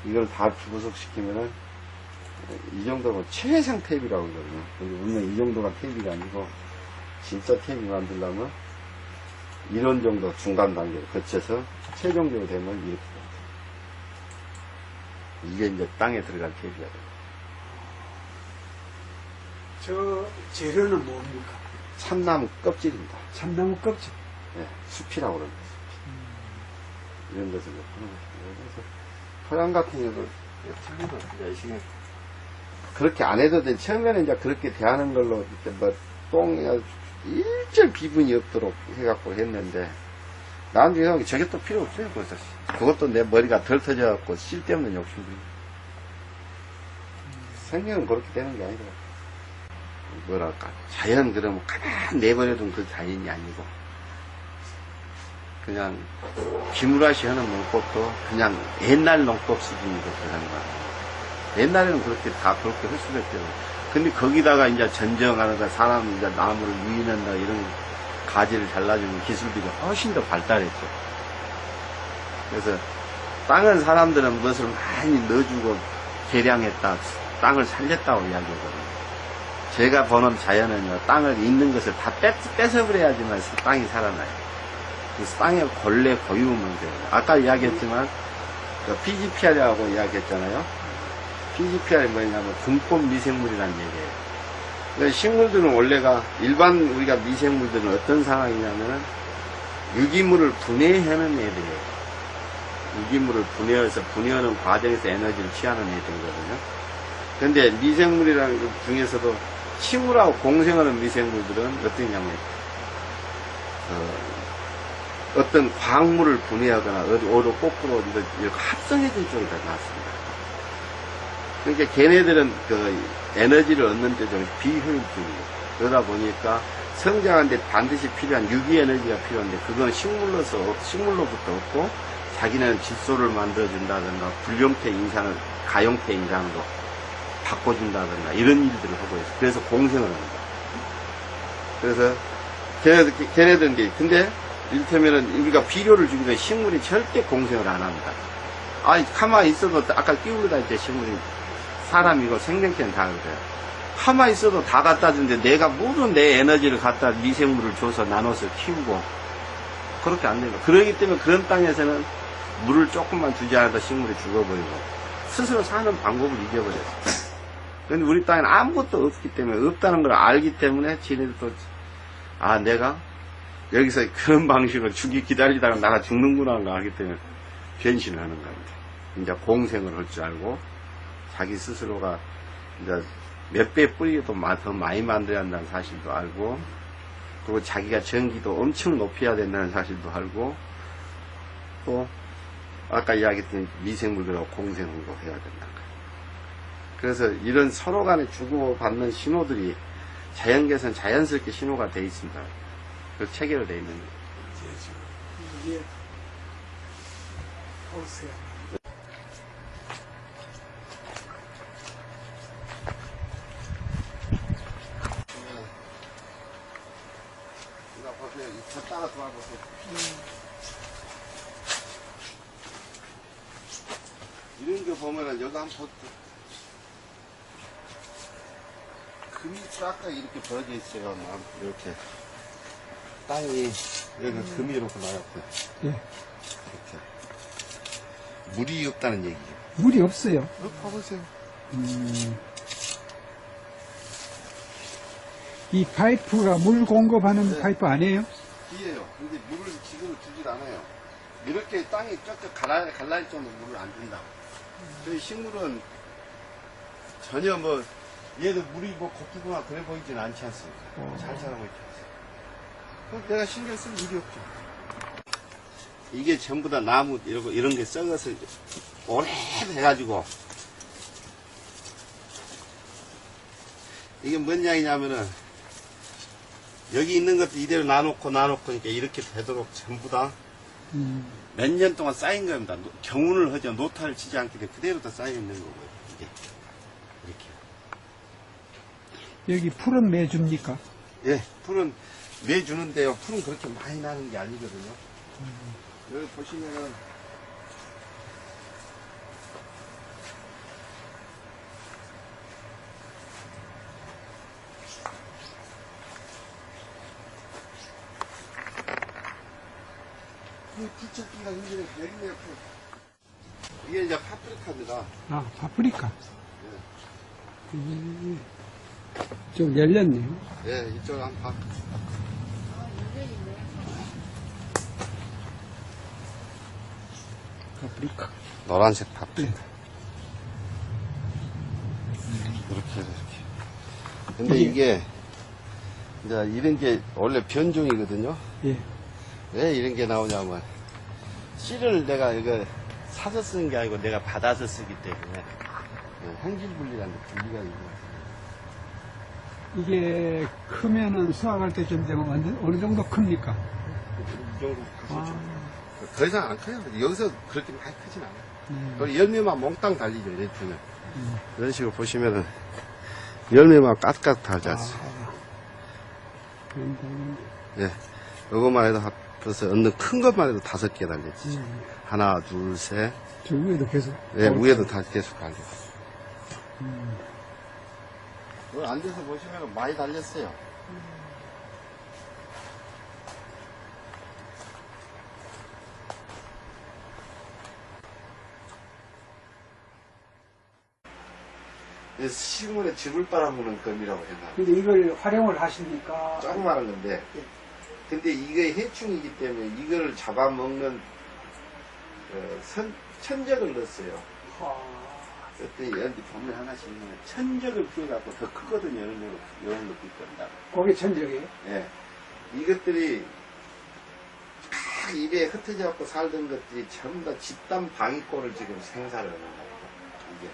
이걸 다 부속시키면은 이 정도면 최상 퇴비라고 그러거든요. 근데 우리는 이 정도가 퇴비가 아니고 진짜 퇴비 만들려면 이런 정도 중간 단계를 거쳐서 최종적으로 되면 이렇게 돼요. 이게 이제 땅에 들어갈 퇴비가 돼요. 저 재료는 뭡니까? 참나무 껍질입니다. 참나무 껍질. 네, 숲이라고 그럽니다. 숲. 이런 것을 하는 것입니다. 그래서 토양 같은 경우는 그렇게 안 해도 돼. 처음에는 이제 그렇게 대하는 걸로 이렇게 뭐 똥이 일절 비분이 없도록 해갖고 했는데 나중에 저게 또 필요 없어요. 그래서 그것도 내 머리가 덜 터져갖고 쓸데없는 욕심이. 생명은 그렇게 되는 게 아니더라고요. 뭐랄까, 자연 그러면 가만 내버려둔 그 자연이 아니고, 그냥, 비무라시 하는 농법도 그냥 옛날 농법 수준으로 들어가는 거야. 옛날에는 그렇게 다 그렇게 할 수가 있대요. 근데 거기다가 이제 전정하는가, 사람 이제 나무를 유인한다, 이런 가지를 잘라주는 기술들이 훨씬 더 발달했죠. 그래서, 땅은 사람들은 무엇을 많이 넣어주고 개량했다, 땅을 살렸다고 이야기하거든요. 제가 보는 자연은요, 땅을 있는 것을 다 뺏어버려야지만 땅이 살아나요. 그래서 땅의 본래 고유면 돼요. 아까 이야기했지만, PGPR이라고 이야기했잖아요. PGPR이 뭐냐면 분포 미생물이라는 얘기예요. 그러니까 식물들은 원래가, 일반 우리가 미생물들은 어떤 상황이냐면은, 유기물을 분해하는 애들이에요. 유기물을 분해해서, 분해하는 과정에서 에너지를 취하는 애들이거든요. 근데 미생물이라는 것 중에서도 식물하고 공생하는 미생물들은 어떠냐면 어떤 광물을 분해하거나 어디로 거꾸로 이렇게 합성해진 쪽이 더 낫습니다. 그러니까 걔네들은 그 에너지를 얻는 데 좀 비효율적이에요. 그러다 보니까 성장하는데 반드시 필요한 유기 에너지가 필요한데 그건 식물로부터 얻고 자기는 질소를 만들어준다든가 불용태 인산을 가용태 인산으로 바꿔준다든가 이런 일들을 하고 있어요. 그래서 공생을 합니다. 그래서 걔네들은 근데 이를테면은 우리가 비료를 주기 전에 식물이 절대 공생을 안 합니다. 아니 가만히 있어도 아까 끼우려다 했죠. 식물이 사람이고 생명체는 다 그래요. 가만히 있어도 다 갖다 주는데 내가 모든 내 에너지를 갖다 미생물을 줘서 나눠서 키우고 그렇게 안 됩니다. 그러기 때문에 그런 땅에서는 물을 조금만 주지 않아도 식물이 죽어버리고 스스로 사는 방법을 잊어버렸어요. 근데 우리 땅에는 아무것도 없기 때문에, 없다는 걸 알기 때문에, 지네들도, 아, 내가 여기서 그런 방식으로 기다리다가 나가 죽는구나, 하기 때문에 변신을 하는 겁니다. 이제 공생을 할 줄 알고, 자기 스스로가 이제 몇 배 뿌리도 더 많이 만들어야 한다는 사실도 알고, 그리고 자기가 전기도 엄청 높여야 된다는 사실도 알고, 또 아까 이야기했던 미생물들하고 공생운동 해야 된다는 거예요. 그래서 이런 서로 간에 주고받는 신호들이 자연계에서는 자연스럽게 신호가 돼 있습니다. 그 체계로 돼 있는 거예요. 이게 보세요. 이거 보세요. 저 따라 도와보세요. 이런 거 보면은 여기 한번 금이 쫙 이렇게 벌어져 있어요. 이렇게 땅이 여기 금이 이렇게 나왔고 예. 이렇게 물이 없다는 얘기죠. 물이 없어요. 봐보세요. 이 파이프가 물 공급하는 네. 파이프 아니에요? 뒤에요. 근데 물을 지금 주질 않아요. 이렇게 땅이 쩍쩍 갈라질 정도 물을 안 준다. 저희 식물은 전혀 뭐 얘도 물이 뭐 고프거나 그래 보이진 않지 않습니까? 잘 자라고 있지 않습니까? 그럼 내가 신경 쓸 일이 없죠. 이게 전부 다 나무 이런 게 썩어서 오래돼가지고 이게 뭔 양이냐면은 여기 있는 것도 이대로 놔놓고 그러니까 이렇게 되도록 전부 다 몇 년 동안 쌓인 겁니다. 경운을 하죠. 노타를 치지 않게 돼 그대로 다 쌓여 있는 거고요. 이게 이렇게. 여기 풀은 매줍니까? 예, 풀은 매주는데요. 풀은 그렇게 많이 나는 게 아니거든요. 여기 보시면은 이 풀찾기가 힘드네. 여기네요, 풀. 이게 이제 파프리카입니다. 아, 파프리카. 좀 열렸네요. 예, 이쪽 한번 봐. 파프리카. 노란색 파프리카. 이렇게. 근데 이게, 이제 이런 게 원래 변종이거든요. 예. 왜 이런 게 나오냐면, 씨를 내가 이거 사서 쓰는 게 아니고 내가 받아서 쓰기 때문에, 형질분리라는 분리가 있는 거예요. 이게 크면은 수확할 때쯤 되면 어느 정도 큽니까? 이 정도 크죠. 아. 더 이상 안 커요. 여기서 그렇게 많이 크진 않아요. 그리고 열매만 몽땅 달리죠, 이렇게는. 이런 식으로 보시면은, 열매만 까득까득 달지 않습니까? 예. 요것만 해도 벌써 어느 큰 것만 해도 5개 달렸지. 하나, 둘, 셋. 저 위에도 계속. 예, 위에도 다 계속 달려. 여기 앉아서 보시면 많이 달렸어요. 식물에 즙을 빨아먹는 검이라고 해나. 근데 이걸 활용을 하십니까? 조그마한 건데. 근데 이게 해충이기 때문에 이거를 잡아먹는 천적을 넣었어요. 그때 여기 보면 하나씩 있는 천적을 피해갖고 더 크거든요. 이런 것도 있단다. 거기 천적이에요? 예. 이것들이 막 입에 흩어져갖고 살던 것들이 전부 다 집단 방위권을 지금 생산을 하는 거예요. 이게.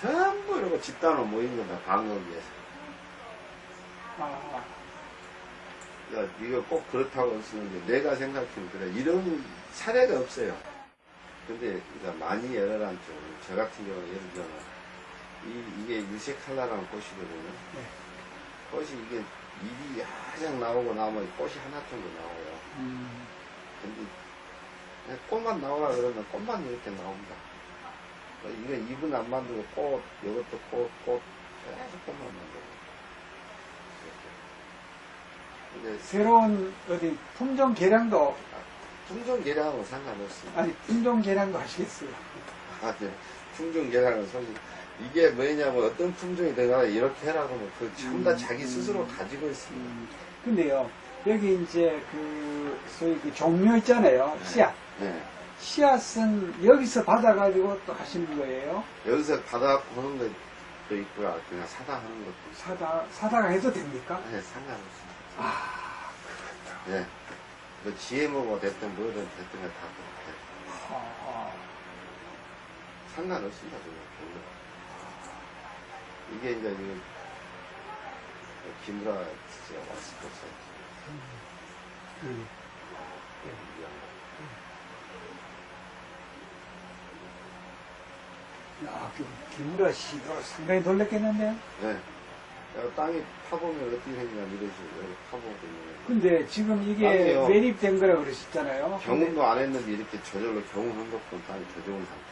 전부 이러고 집단으로 모인 거다, 방어하기 위해서. 야, 이거 꼭 그렇다고 쓰는데, 내가 생각해도 그래. 이런 사례가 없어요. 근데, 그러니까 많이 열어란 쪽, 저 같은 경우는 예를 들면, 이게 유색칼라라는 꽃이거든요. 네. 꽃이 이게 잎이 가장 나오고 나면 꽃이 하나 정도 나와요. 근데, 그냥 꽃만 나오라 그러면 꽃만 이렇게 나옵니다. 이거 잎은 안 만들고 꽃, 이것도 꽃, 계속 꽃만 만들고. 새로운 어디 품종 개량도 품종 개량하고 상관없습니다. 아니 품종 개량도 하시겠어요? 아, 네. 품종 개량은 솔직히 이게 뭐냐면 어떤 품종이 들어가 이렇게 해라고 하면 그 전부 다 자기 스스로 가지고 있습니다. 근데요 여기 이제 그 소위 그 종류 있잖아요. 씨앗. 네. 씨앗은 여기서 받아가지고 또 하시는 거예요? 여기서 받아갖고 하는 것도 있고요. 그냥 사다 하는 것도 있어요. 사다가 해도 됩니까? 네, 상관없습니다. 아, 그렇다. 네. 뭐 GMO가 됐든 뭐든 됐든 다 그렇게 상관없습니다. 별로. 이게 이제 김구라 씨가 왔을 거죠. 야, 김구라 씨도 상당히 놀랐겠는데요? 네. 땅이 파보면 어떻게 생기냐 이런 식으로 파보고 있는. 근데 지금 이게 땅이요. 매립된 거라고 그러셨잖아요. 경운도 안 했는데 이렇게 저절로 경운한 것도 땅이 더 좋은 상태.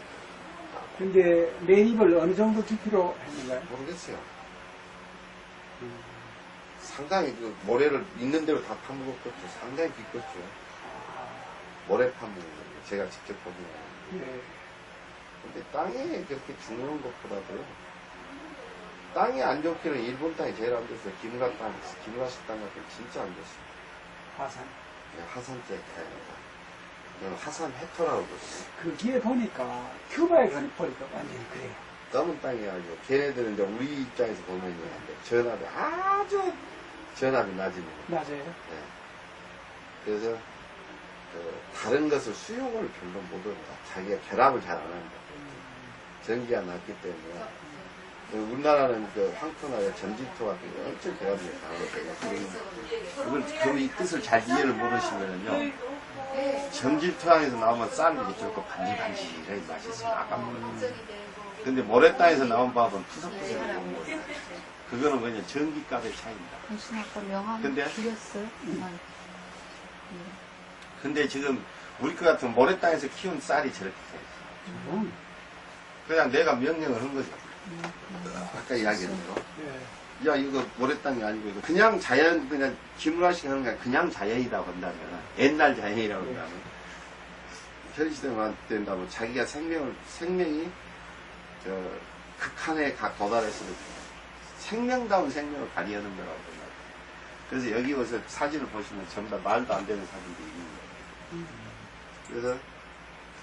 근데 매립을 어느 정도 깊이로 했는가요? 모르겠어요. 상당히 그 모래를 있는 대로 다 파먹었겠죠. 상당히 깊겠죠. 모래 파먹는 거 제가 직접 보긴 하는데. 네. 근데 땅이 그렇게 중요한 것보다도요. 땅이 안 좋기는 일본 땅이 제일 안 좋았어요. 기무라 식당 같은 거 진짜 안 좋았어요. 화산. 네, 화산재 타입이다. 화산 해터라고 그러거든요. 거기에 보니까 큐바에 가는 보니까 완전히 그래요. 검은 땅이 아니고 걔네들은 이제 우리 입장에서 보면요. 전압이 아주 전압이 낮은 거예요. 맞아요. 네. 그래서 다른 것을 수용을 별로 못한다. 자기가 결합을 잘 안 한다. 전기가 낮기 때문에 우리나라는 그 황토나 전지토 같은 거 엄청 결합이 강하거든요. 그걸 이 뜻을 잘 이해를 모르시면요. 전지토양에서 나오면 쌀이 이렇게 반질반질하게 맛있어요. 아까 근데 모래 땅에서 나온 밥은 푸석푸석하고 뭐 그거는 그냥 전기값의 차이입니다. 당신 아까 명함 근데? 드렸어요? 근데 지금 우리 것 같은 모래 땅에서 키운 쌀이 저렇게 돼요. 그냥 내가 명령을 한 거죠. 아까 이야기했던 거. 네. 야, 이거 모래 땅이 아니고, 이거 그냥 자연, 그냥 김우라식 하는 게 그냥 자연이라고 한다면, 옛날 자연이라고 한다면, 혈시대만 된다면 자기가 생명이, 극한에 도달했을 때, 생명다운 생명을 발휘하는 거라고 생각해요. 그래서 여기 와서 사진을 보시면 전부 다 말도 안 되는 사진들이 있는 거예요. 그래서,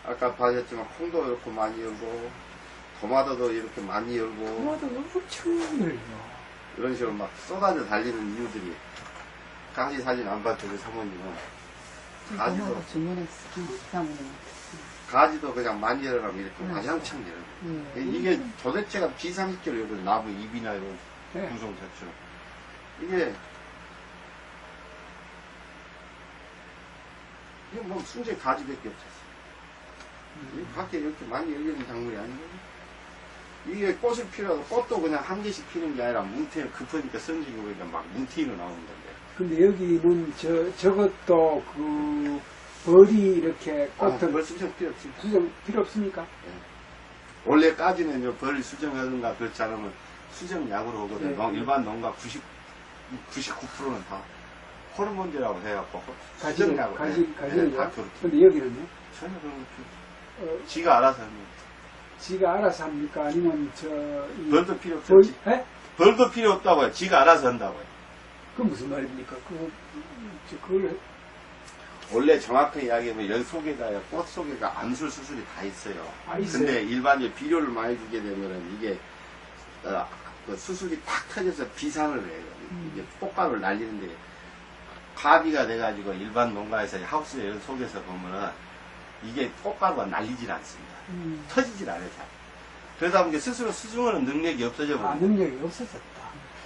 아까 봐셨지만, 콩도 이렇게 많이 열고, 토마토도 이렇게 많이 열고, 토마토 엄청 열려. 이런 식으로 막 쏟아져 달리는 이유들이 가지 사진 안 봤죠, 그 사모님은. 가지도, 전화로 주문했어. 사모님. 가지도 그냥 많이 열어가면 이렇게 와장창 열어. 이게 도대체가 B30kg 여거든, 나무 잎이나 이런 네. 구성 자체로. 이게 뭐 순전히 가지밖에 없었어. 이 밖에 이렇게 많이 열리는 작물이 아니거든. 이게 꽃을 피워도 꽃도 그냥 한 개씩 피는 게 아니라 뭉티는 급하니까 성질이 보니까 막 뭉티로 나오는 건데. 근데 여기는 저것도 그 벌이 이렇게 꽃을 벌 수정 필요 없지. 수정 필요 없습니까? 원래까지는 벌 수정하든가 그렇지 않으면 수정약으로 오거든. 네. 일반 농가 99%는 다 호르몬제라고 해갖고 가지를 수정약으로 해. 다 그렇게. 근데 여기는요? 전혀 그런 거 필요 없지. 지가 알아서 하는 거. 지가 알아서 합니까? 아니면 벌도 필요 벌, 없지. 예? 벌도 필요 없다고요. 지가 알아서 한다고요. 그건 무슨 말입니까? 그걸 원래 정확하게 이야기하면 연 속에가 꽃 속에가 암술 수술이 다 있어요. 있어요. 근데 일반적으로 비료를 많이 주게 되면은 이게 그 수술이 탁 터져서 비상을 해요. 이게 꽃가루를 날리는데 가비가 돼가지고 일반 농가에서 하우스 연 속에서 보면은 이게 꽃가루가 날리질 않습니다. 터지질 않아요. 잘. 그러다 보니까 스스로 수중하는 능력이 없어져 버려요. 능력이 없어졌다.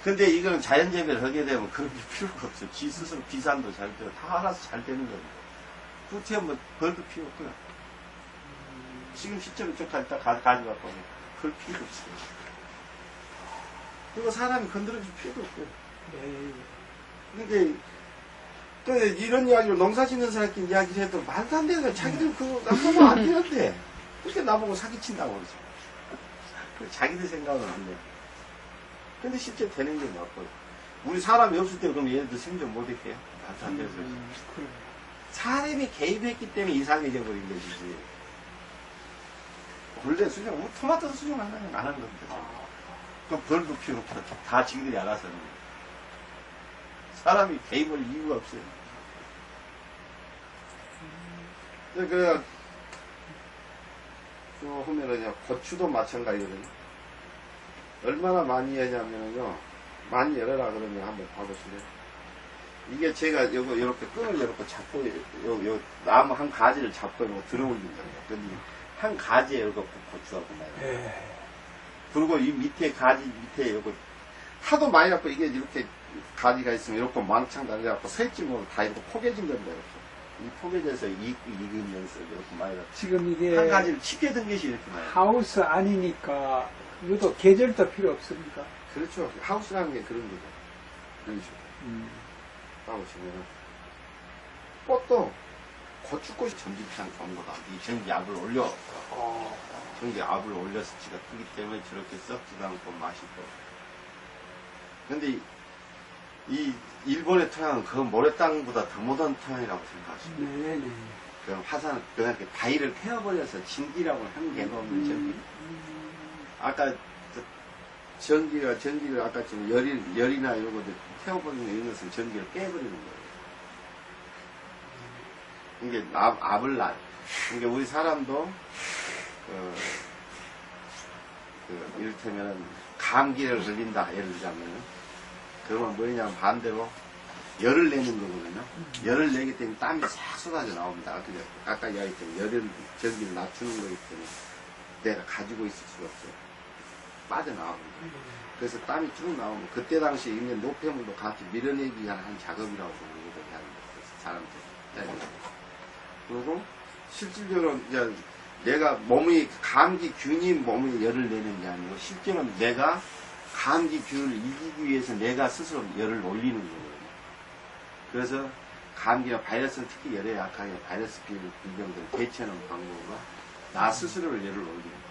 근데 이거는 자연재배를 하게 되면 그런 게 필요가 없어요. 지 스스로 비산도 잘 되고 다 알아서 잘 되는 겁니다. 그렇게 하면 벌도 필요 없고요. 지금 시점이 쭉 다 가져갈 거면 그럴 필요 없어요. 그리고 사람이 건드려줄 필요도 없고요. 근데 또 이런 이야기를 농사 짓는 사람끼리 이야기를 해도 말도 안 되는 거야. 자기들 그거 나보고 안 되는데 그렇게 나보고 사기친다고 그러죠. 자기들 생각은 안 돼. 근데 실제 되는 게 맞고 우리 사람이 없을 때 그럼 얘네들 생존 못했게요? 말도 안 되는 소리. 사람이 개입했기 때문에 이상해져 버린 것이지. 원래 수정, 우리 토마토도 수정 안 하는 겁니다. 그럼 벌도 필요 없고 다 지들이 알아서 하는 거예요. 사람이 개입할 이유가 없어요. 그래, 또 보면은 고추도 마찬가지거든요. 얼마나 많이 하냐면요. 많이 열어라 그러면 한번 봐보실래요? 이게 제가 요거 이렇게 끈을 이렇게 잡고 요 나무 한 가지를 잡고 이렇게 들어올린 거예요. 근데 한 가지에 이렇게 고추하고 나요. 예. 그리고 이 밑에 가지 밑에 요거 하도 많이 갖고 이게 이렇게 가지가 있으면 이렇게 망창 달려갖고 새찜으로 다 이렇게 포개진 겁니다. 이렇게. 이 포개져서 익으면서 이렇게 많이 갖고 지금 이게 한 가지를 칩게 든 것이 이렇게 많아요. 하우스 아니니까 이것도 계절도 필요 없습니까? 그렇죠. 하우스라는 게 그런 거죠. 그런 식으로. 따보시면은 꽃도 고추꽃이 전기장 정보다 이 전기압을 올려 전기압을 올려서 지가 뜨기 때문에 저렇게 썩지도 않고 맛있고. 근데 이 일본의 토양은 그 모래땅보다 더 못한 토양이라고 생각하시면 돼요. 네네. 그럼 화산 그냥 이렇게 바위를 태워버려서 진기라고 한 개가 없는 전기. 아까 전기를 아까 지금 열이나 이런 것들 태워버리는 이런 것은 전기를 깨버리는 거예요. 이게 압을 날. 이게 우리 사람도 이를테면 감기를 걸린다 예를 들자면 그러면 뭐냐면 반대로 열을 내는 거거든요. 열을 내기 때문에 땀이 싹 쏟아져 나옵니다. 아까 이야기했던 열을 전기를 낮추는 거기 때문에 내가 가지고 있을 수가 없어요. 빠져나옵니다. 그래서 땀이 쭉 나오면 그때 당시 있는 노폐물도 같이 밀어내기 위한 한 작업이라고 보거든요. 사람들. 그리고 실질적으로 이제 내가 몸이 감기균이 몸에 열을 내는 게 아니고 실제로는 내가 감기균을 이기기 위해서 내가 스스로 열을 올리는 거거든요. 그래서 감기나 바이러스는 특히 열에 약하게 바이러스 비병들을 대처하는 방법은 나 스스로를 열을 올리는 거예요.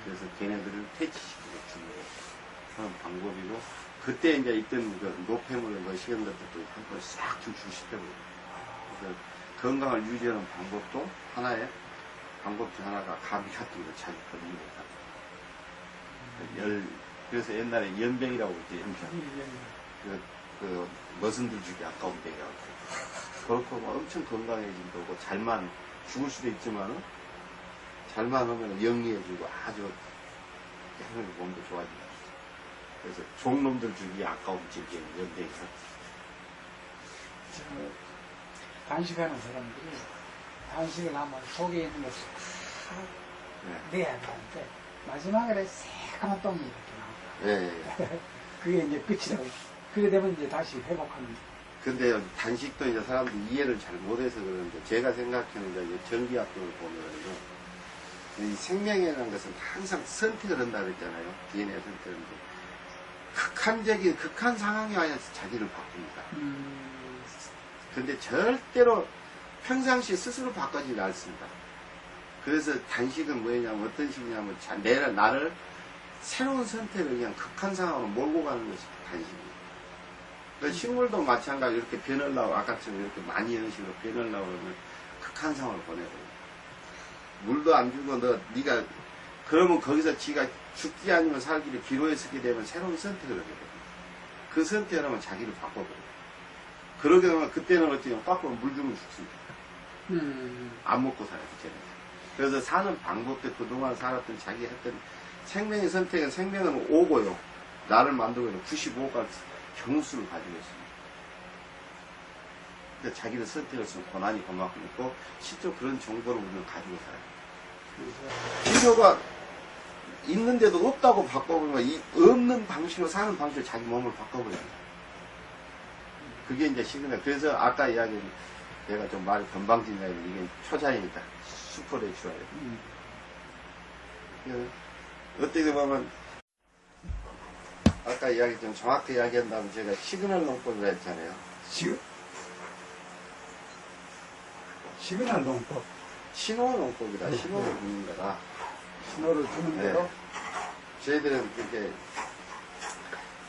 그래서 걔네들을 퇴치시키고 주는 그런 방법이고 그때 이제 있던 그 노폐물을 뭐 식은 것들도 한번 싹 줄시켜버려요. 그래서 건강을 유지하는 방법도 하나의 방법 중 하나가 감기 같은 걸 자주 걸리는 거다. 그래서 옛날에 연병이라고 그러지, 연병. 그 머슴들 중에 아까운 병이라고. 그렇고 뭐 엄청 건강해진 거고, 잘만, 죽을 수도 있지만은, 잘만 하면 영리해지고 아주 몸도 좋아진다. 그래서 종놈들 중에 아까운 질병, 연병이서. 단식하는 사람들이 단식을 하면 속에 있는 것을 다 내야 되는데 마지막에 새까만 똥이 이렇게 나옵니다. 네. 그게 이제 끝이라고. 그게 되면 이제 다시 회복합니다. 근데 단식도 이제 사람들이 이해를 잘 못해서 그러는데 제가 생각하는 이제 전기압동을 보면은요, 이 생명이라는 것은 항상 선택을 한다 그랬잖아요. DNA 선택인데 극한적인 극한 상황이 와서 자기를 바꿉니다. 근데 절대로 평상시 스스로 바꿔지지 않습니다. 그래서 단식은 뭐냐면 어떤 식이냐면 나를 새로운 선택을 그냥 극한 상황으로 몰고 가는 것이 단식입니다. 그러니까 식물도 마찬가지로 이렇게 변하려고 아까처럼 이렇게 많이 이런 식으로 변하려고 그러면 극한 상황을 보내버려요. 물도 안 주고 네가 그러면 거기서 지가 죽기 아니면 살기를 기로에 서게 되면 새로운 선택을 하게 됩니다. 그 선택을 하면 자기를 바꿔버려요. 그러게 되면 그때는 어떻게 하면 깎고 물 주면 죽습니다. 안 먹고 살아요, 그때는. 그래서 사는 방법도 그동안 살았던 자기 했던 생명의 선택은 생명은 5고요. 나를 만들고 있는 95가 경수를 가지고 있습니다. 근데 자기는 선택을 쓰면 고난이 그만큼 있고, 실제로 그런 정보를 우리는 가지고 살아요. 치료가 있는데도 없다고 바꿔버리면, 이 없는 방식으로 사는 방식으로 자기 몸을 바꿔버려요. 그게 이제 시그널. 그래서 아까 이야기한, 내가 좀 말이 건방진다, 이게 초자이니까, 슈퍼내추럴이에요. 어떻게 보면, 아까 이야기 좀 정확히 이야기한다면 제가 시그널 농법을 했잖아요. 시그널 농법. 신호 농법이다. 신호를 주는 거다. 신호를 주는 대로. 저희들은 이렇게,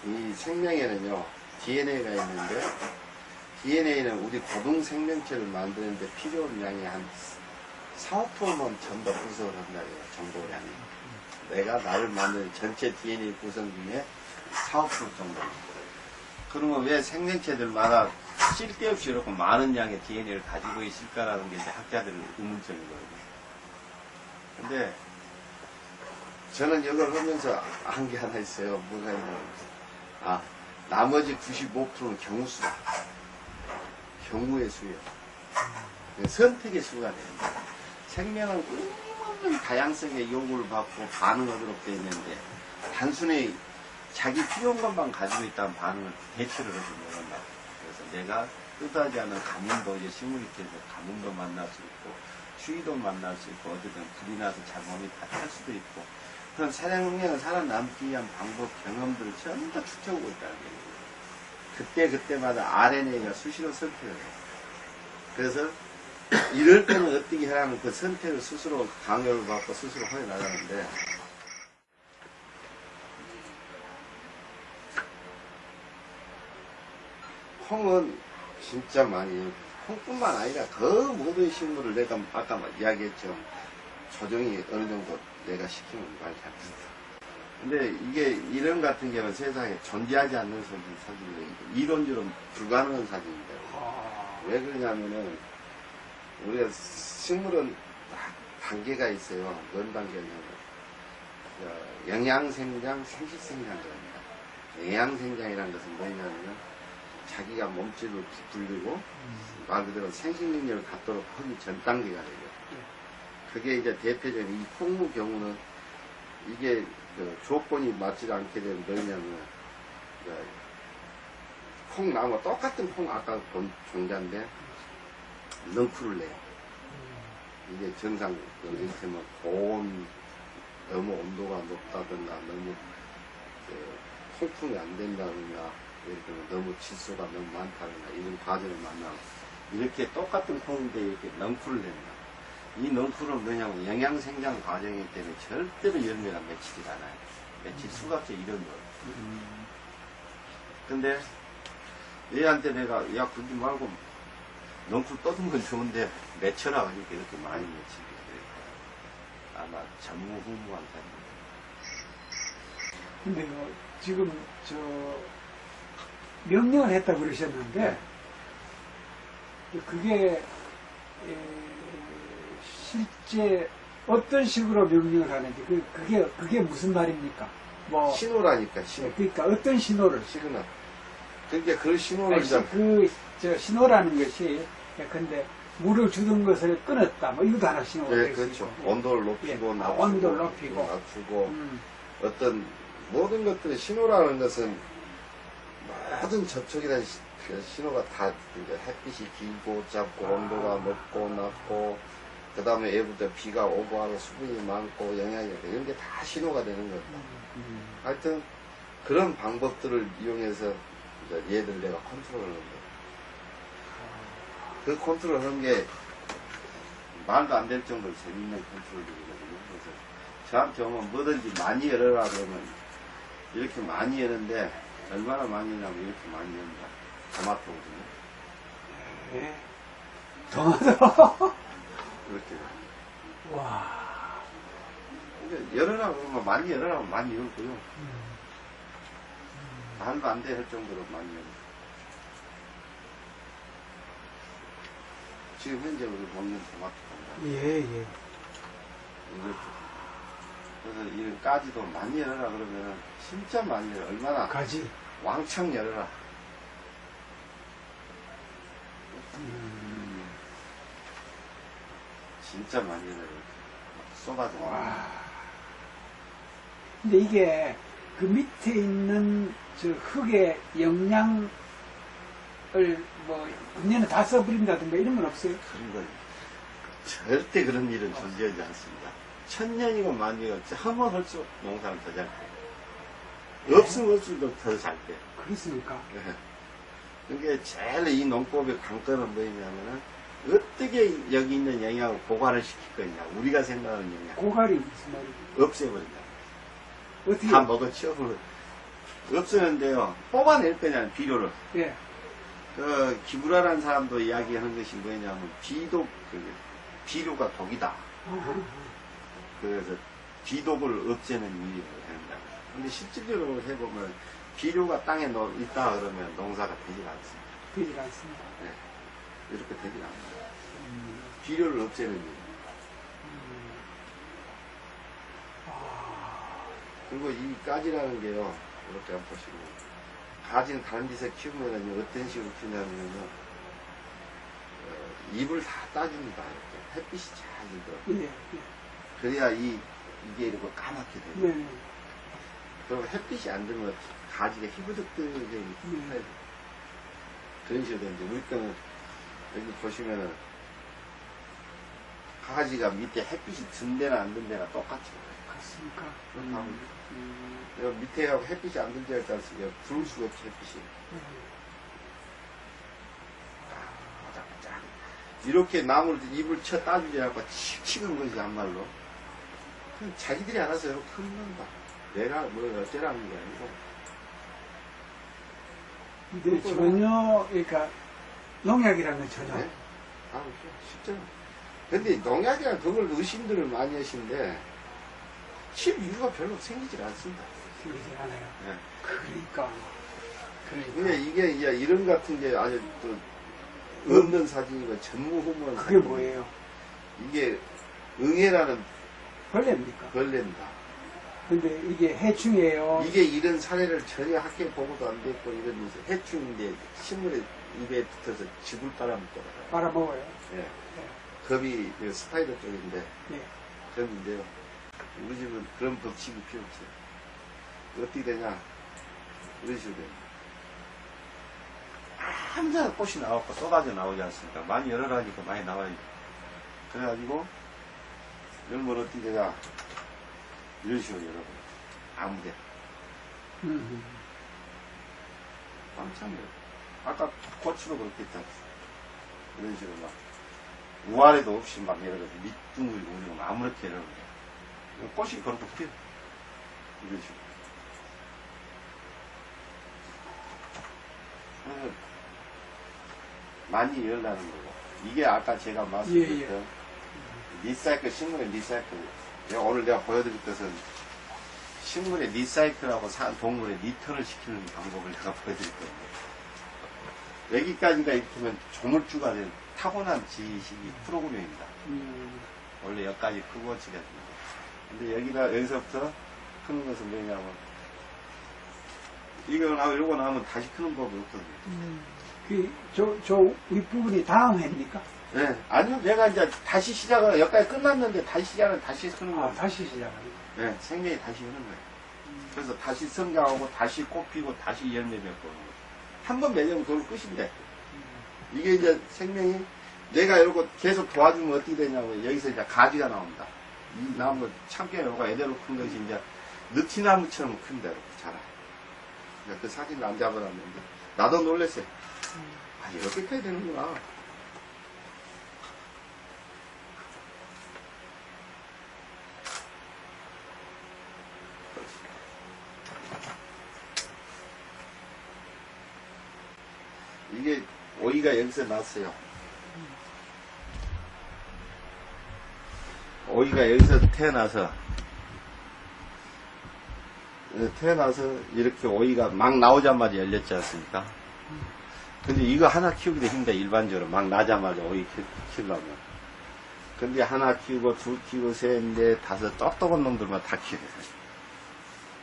이 생명에는요, DNA가 있는데, DNA는 우리 고등 생명체를 만드는데 필요한 양이 한 4~5%만 전부 구성을 한다고요. 정보량이. 내가 나를 만드는 전체 DNA 구성 중에 4~5% 정도. 그러면 왜 생명체들마다 쓸데없이 이렇게 많은 양의 DNA를 가지고 있을까라는 게 이제 학자들은 의문점인 거거든요. 근데 저는 이걸 하면서 한 게 하나 있어요. 뭐가 있냐면, 나머지 95%는 경우수다. 경우의 수예요. 선택의 수가 됩니다. 생명은 끊임없는 다양성의 요구를 받고 반응하도록 되어 있는데 단순히 자기 필요한 것만 가지고 있다면 반응을 대처를 해서 모른다. 그래서 내가 뜻하지 않은 가뭄도 이제 식물이 돼서 가뭄도 만날 수 있고 추위도 만날 수 있고 어쨌든 불이 나서 자궁이 다 탈 수도 있고 그런 생명을 살아남기 위한 방법 경험들을 전부 다 추적하고 있다는 거예요. 그때마다 RNA가 수시로 선택을 해요. 그래서 이럴 때는 어떻게 하라는 그 선택을 스스로 강요를 받고 스스로 해 나가는데 콩은 진짜 많이 콩뿐만 아니라 그 모든 식물을 내가 아까 이야기했죠. 조정이 어느 정도 내가 시키면 많이 잡습니다. 근데 이게 이런 같은 경우는 세상에 존재하지 않는 사진이에요. 이론적으로 불가능한 사진인데 왜 그러냐면은 우리가 식물은 단계가 있어요. 뭔 단계냐면 영양생장, 생식생장입니다. 영양생장이라는 것은 뭐냐면 자기가 몸집을 불리고 말 그대로 생식능력을 갖도록 하기 전 단계가 되죠. 그게 이제 대표적인 이 콩의 경우는 이게 그 조건이 맞지 않게 되면 뭐냐면 콩나무 똑같은 콩 아까 본 종자인데 넝쿨을 내요. 이게 정상 이렇게 뭐 고온 너무 온도가 높다든가 너무 통풍이 안 된다든가 이렇게 너무 질소가 너무 많다든가 이런 과정을 만나고 이렇게 똑같은 콩인데 이렇게 넝쿨을 냅니다. 이 넝쿨은 뭐냐면 영양생장 과정이기 때문에 절대로 열매가 맺히질 않아요. 맺힐 수가 없죠. 이런 거. 근데 얘한테 내가 야 그러지 말고 넝쿨 떠든 건 좋은데 맺혀라 하니까 이렇게 많이 맺히게 돼요. 아마 전무후무한 사람입니다. 근데 지금 명령을 했다고 그러셨는데 그게 실제 어떤 식으로 명령을 하는지 그게 무슨 말입니까? 뭐 신호라니까 신호. 그러니까 어떤 신호를 시그널. 그러니까 그 신호를 신호라는 것이 근데 물을 주던 것을 끊었다 뭐 이것도 하나 신호가 네, 될 수 그렇죠. 있고. 온도를 높이고 예. 낮추고 온도를 높이고 낮추고 어떤 모든 것들의 신호라는 것은 모든 접촉이라는 신호가 다 이제 햇빛이 길고 짧고 온도가 높고 낮고 그 다음에 외부터 비가 오고 하고 수분이 많고 영양이 이런 게 다 신호가 되는 겁니다. 하여튼 그런 방법들을 이용해서 이제 얘들 내가 컨트롤하는 거예요. 그 컨트롤하는 게 말도 안 될 정도로 재밌는 컨트롤이거든요. 그래서 저한테 오면 뭐든지 많이 열어라 그러면 이렇게 많이 여는데 얼마나 많이 열냐면 이렇게 많이 연다. 토마토거든요. 네. 토마토. 그렇게. 와. 근데 열어라 그러면 많이 열어라 하면 많이 열고요. 말도 안 돼 할 정도로 많이 열어요. 지금 현재 우리 먹는 토마토입니다. 예, 예. 그래서 이 까지도 많이 열어라 그러면은 진짜 많이 열어. 얼마나 가지. 왕창 열어라. 진짜 많이 열어요. 쏟아져. 와. 근데 이게 그 밑에 있는 흙의 영양을 뭐 그녀는 다 써버린다든가 이런 건 없어요? 그런 건 절대 그런 일은 존재하지 않습니다. 천년이고 만년이고 한번 할수록 농사는 더 잘 돼. 없으면 없을수록 더 잘 돼. 그렇습니까? 그게 제일 이 농법의 관건은 뭐냐면은 어떻게 여기 있는 영양을 고갈을 시킬 거냐. 우리가 생각하는 영양. 고갈이 무슨 말이에요? 없애버린다. 어떻게? 다 먹어 치워버려. 없애는데요. 뽑아낼 거냐, 비료를. 예. 그, 기부라라는 사람도 이야기하는 것이 뭐냐면, 비료가 독이다. 그래서 비독을 없애는 일을 한다. 근데 실질적으로 해보면, 비료가 땅에 있다 그러면 농사가 되질 않습니다. 되질 않습니다. 네. 이렇게 되질 않습니다. 비료를 없애는 일. 그리고 이 가지라는 게요, 이렇게 한번 보시고, 가지는 다른 데서 키우면 어떤 식으로 키우냐면요, 잎을 다 따줍니다. 이렇게 햇빛이 잘 들어. 예, 예. 그래야 이게 이렇게 까맣게 돼요. 네. 그럼 햇빛이 안 들면 가지가 희부득득해. 그런 식으로 되는데, 우리 거는 여기 보시면은 가지가 밑에 햇빛이 든 데나 안 든 데나 똑같죠. 그렇습니까? 그렇다고. 여기 밑에 하고 햇빛이 안 든 데가 있지 않습니까? 부을 수가 없지, 햇빛이. 이렇게 나무를 입을 쳐 따주지 않고 칙칙한 것이 한말로. 그럼 자기들이 알아서 이렇게 흡는다. 내가 뭐 어쩌라는 게 아니고. 근데 전혀, 그러니까, 농약이라는 건 전혀. 네? 아, 쉽죠. 근데 농약이랑 그걸 의심들을 많이 하시는데, 칠 이유가 별로 생기질 않습니다. 생기지 않아요. 네. 그러니까. 근데 이게 이제 이런 같은 게 아주 또 없는 사진이고 전무후무한 그게 뭐예요? 이게 응애라는 벌레입니까? 벌레입니다. 근데 이게 해충이에요. 이게 이런 사례를 전혀 학교에 보고도 안 됐고 이런 해충인데 식물의 입에 붙어서 쥐굴 빨아먹더라고요. 빨아먹어요. 예. 겁이 스파이더 쪽인데 예. 겁인데요. 우리 집은 그런 법칙이 필요 없어요. 어떻게 되냐? 이런 식으로 돼요. 항상 꽃이 나왔고 쏟아져 나오지 않습니까? 많이 열어라니까 많이 나와요. 그래가지고 열면 어떻게 되냐? 이런 식으로 열어버려요. 아무데. 깜짝 놀라요. 아까 고추도 그렇게 했잖아. 이런 식으로 막 우아래도 없이 막 열어가지고 밑둥을 올리고 아무렇게 열어버려요. 꽃이 그렇게 피어. 이런 식으로. 많이 열라는 거고. 이게 아까 제가 말씀드렸던 리사이클, 식물의 리사이클. 오늘 내가 보여드릴 것은 식물의 리사이클하고 동물의 리턴을 시키는 방법을 내가 보여드릴 거예요. 여기까지가 이렇게면 조물주가 된 타고난 지식이 프로그램입니다. 원래 여기까지 크고 치가 됩니다. 근데 여기서부터 크는 것은 뭐냐면, 요거 나오면 다시 크는 법이 없거든요. 저 윗부분이 다음 해입니까? 네. 아니요, 내가 이제 다시 시작을, 여기까지 끝났는데 다시 시작을 다시 크는 거예요. 다시 시작하는 네, 생명이 다시 흐는 거예요. 그래서 다시 성장하고, 다시 꽃 피고, 다시 열매 맺고. 한 번 맺으면 그걸 끝인데. 이게 이제 생명이, 내가 이러고 계속 도와주면 어떻게 되냐면, 여기서 이제 가지가 나옵니다. 이 나무 참깨 요가 애대로 큰 것이 이제, 느티나무처럼 큰데, 이렇게 자라요. 그 사진을 안 잡아놨는데, 나도 놀랐어요. 아, 이렇게까지 되는구나. 이게 오이가 여기서 났어요. 오이가 여기서 태어나서 이렇게 오이가 막 나오자마자 열렸지 않습니까? 근데 이거 하나 키우기도 힘들다, 일반적으로. 막 나자마자 오이 키우려면. 근데 하나 키우고, 둘 키우고, 셋, 넷, 다섯, 똑똑한 놈들만 다 키워요.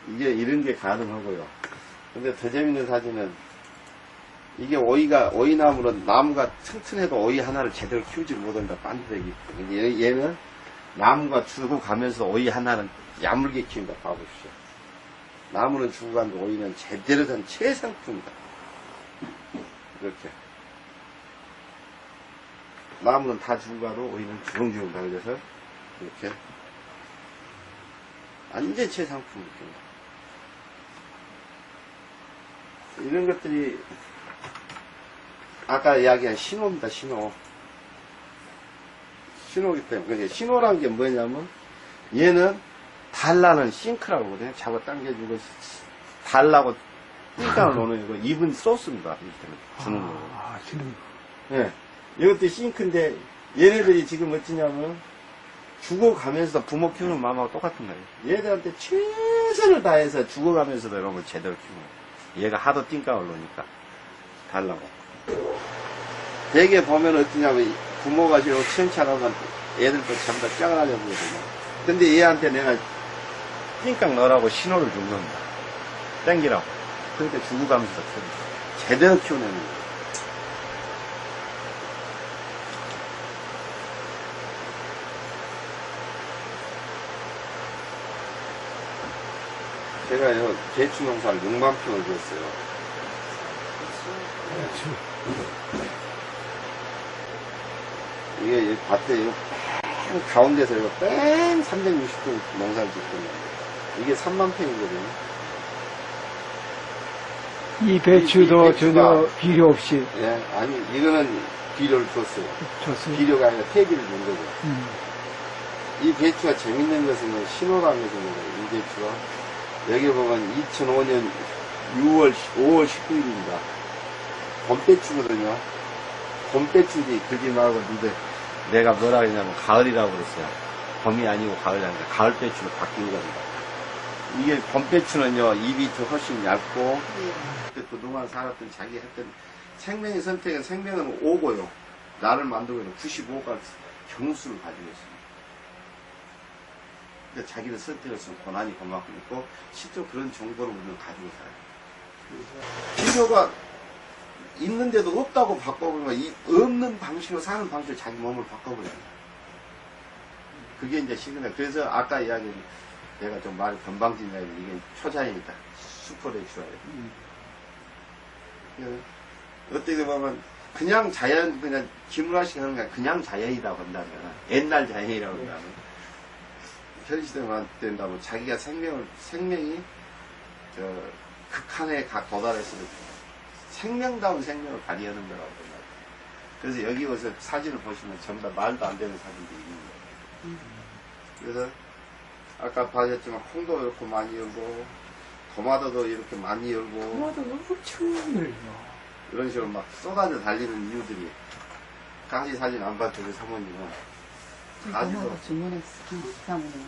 이게 이런 게 가능하고요. 근데 더 재밌는 사진은, 이게 오이나무는 나무가 튼튼해도 오이 하나를 제대로 키우지 못한다, 반드기. 얘는 나무가 죽어가면서 오이 하나는 야물게 키운다, 봐보십시오. 나무는 죽어가는데 오이는 제대로 된 최상품이다. 이렇게. 나무는 다 죽어가도 오이는 주렁주렁 달려서 이렇게. 완전 최상품입니다. 이런 것들이 아까 이야기한 신호입니다, 신호. 신호기 때문에. 신호란 게 뭐냐면, 얘는 달라는 싱크라고 하거든요. 잡아 당겨주고, 달라고 띵땅을 놓는 거, 입은 소스입니다. 이렇게 주는 거. 주는 예. 이것도 싱크인데, 얘네들이 지금 어찌냐면, 죽어가면서 부모 키우는 마음하고 똑같은 거예요. 얘들한테 최선을 다해서 죽어가면서도 이런 걸 제대로 키우는 거예요. 얘가 하도 띵땅을 놓으니까. 달라고. 대개 보면 어떠냐면 부모가 지금 시원찮으면 애들도 전부 다 짱나게 보거든요. 근데 얘한테 내가 띵깍 넣으라고 신호를 준 겁니다. 땡기라고. 그러니까 죽어가면서 제대로 키워내는 거예요. 제가 요 대추 농사를 6만 평을 지었어요. 이게 밭에 요 가운데서 이거 뺑 360도 농사를 짓거든요. 이게 3만 평이거든요. 이 배추도 이 배추가- 전혀 비료 없이 예, 아니, 이거는 비료를 줬어요. 좋습니다. 비료가 아니라 퇴비를 준 거죠. 이 배추가 재밌는 것은 신호라는 것입니다. 이 배추가. 여기 보면 2005년 5월 19일입니다. 봄배추거든요. 봄배추인지 그러지 말고 니들 내가 뭐라 했냐면 가을이라고 그랬어요. 봄이 아니고 가을이 아니라 가을배추로 바뀐 겁니다. 이게 봄배추는요, 잎이 더 훨씬 얇고, 그동안 살았던 자기 했던 생명의 선택은 생명은 5고요. 나를 만들고 있는 95가 경수를 가지고 있습니다. 근데 자기는 선택했으면 고난이 그만큼 있고, 실제로 그런 정보를 우리는 가지고 살아요. 필요가 있는데도 없다고 바꿔버리면, 이 없는 방식으로 사는 방식으로 자기 몸을 바꿔버려요. 그게 이제 시그널. 그래서 아까 이야기한, 내가 좀 말이 건방진다, 이게 초자연이다. 슈퍼내추럴이에요. 어떻게 보면, 그냥 자연, 그냥 김우라 씨가 하는 게 그냥 자연이라고 한다면, 옛날 자연이라고 한다면, 현 시대만 된다면 자기가 생명이, 극한에 도달했을 때, 생명다운 생명을 발휘하는 거라고 합니다. 그래서 여기 와서 사진을 보시면 전부 다 말도 안 되는 사진들이 있는 거예요. 그래서, 아까 봐셨지만, 콩도 이렇게 많이 열고, 토마토도 이렇게 많이 열고, 토마토 엄청 열려. 이런 식으로 막 쏟아져 달리는 이유들이, 가지 사진 안 봤죠, 그 사모님은. 가지도, 엄마가 주문했어. 사모님.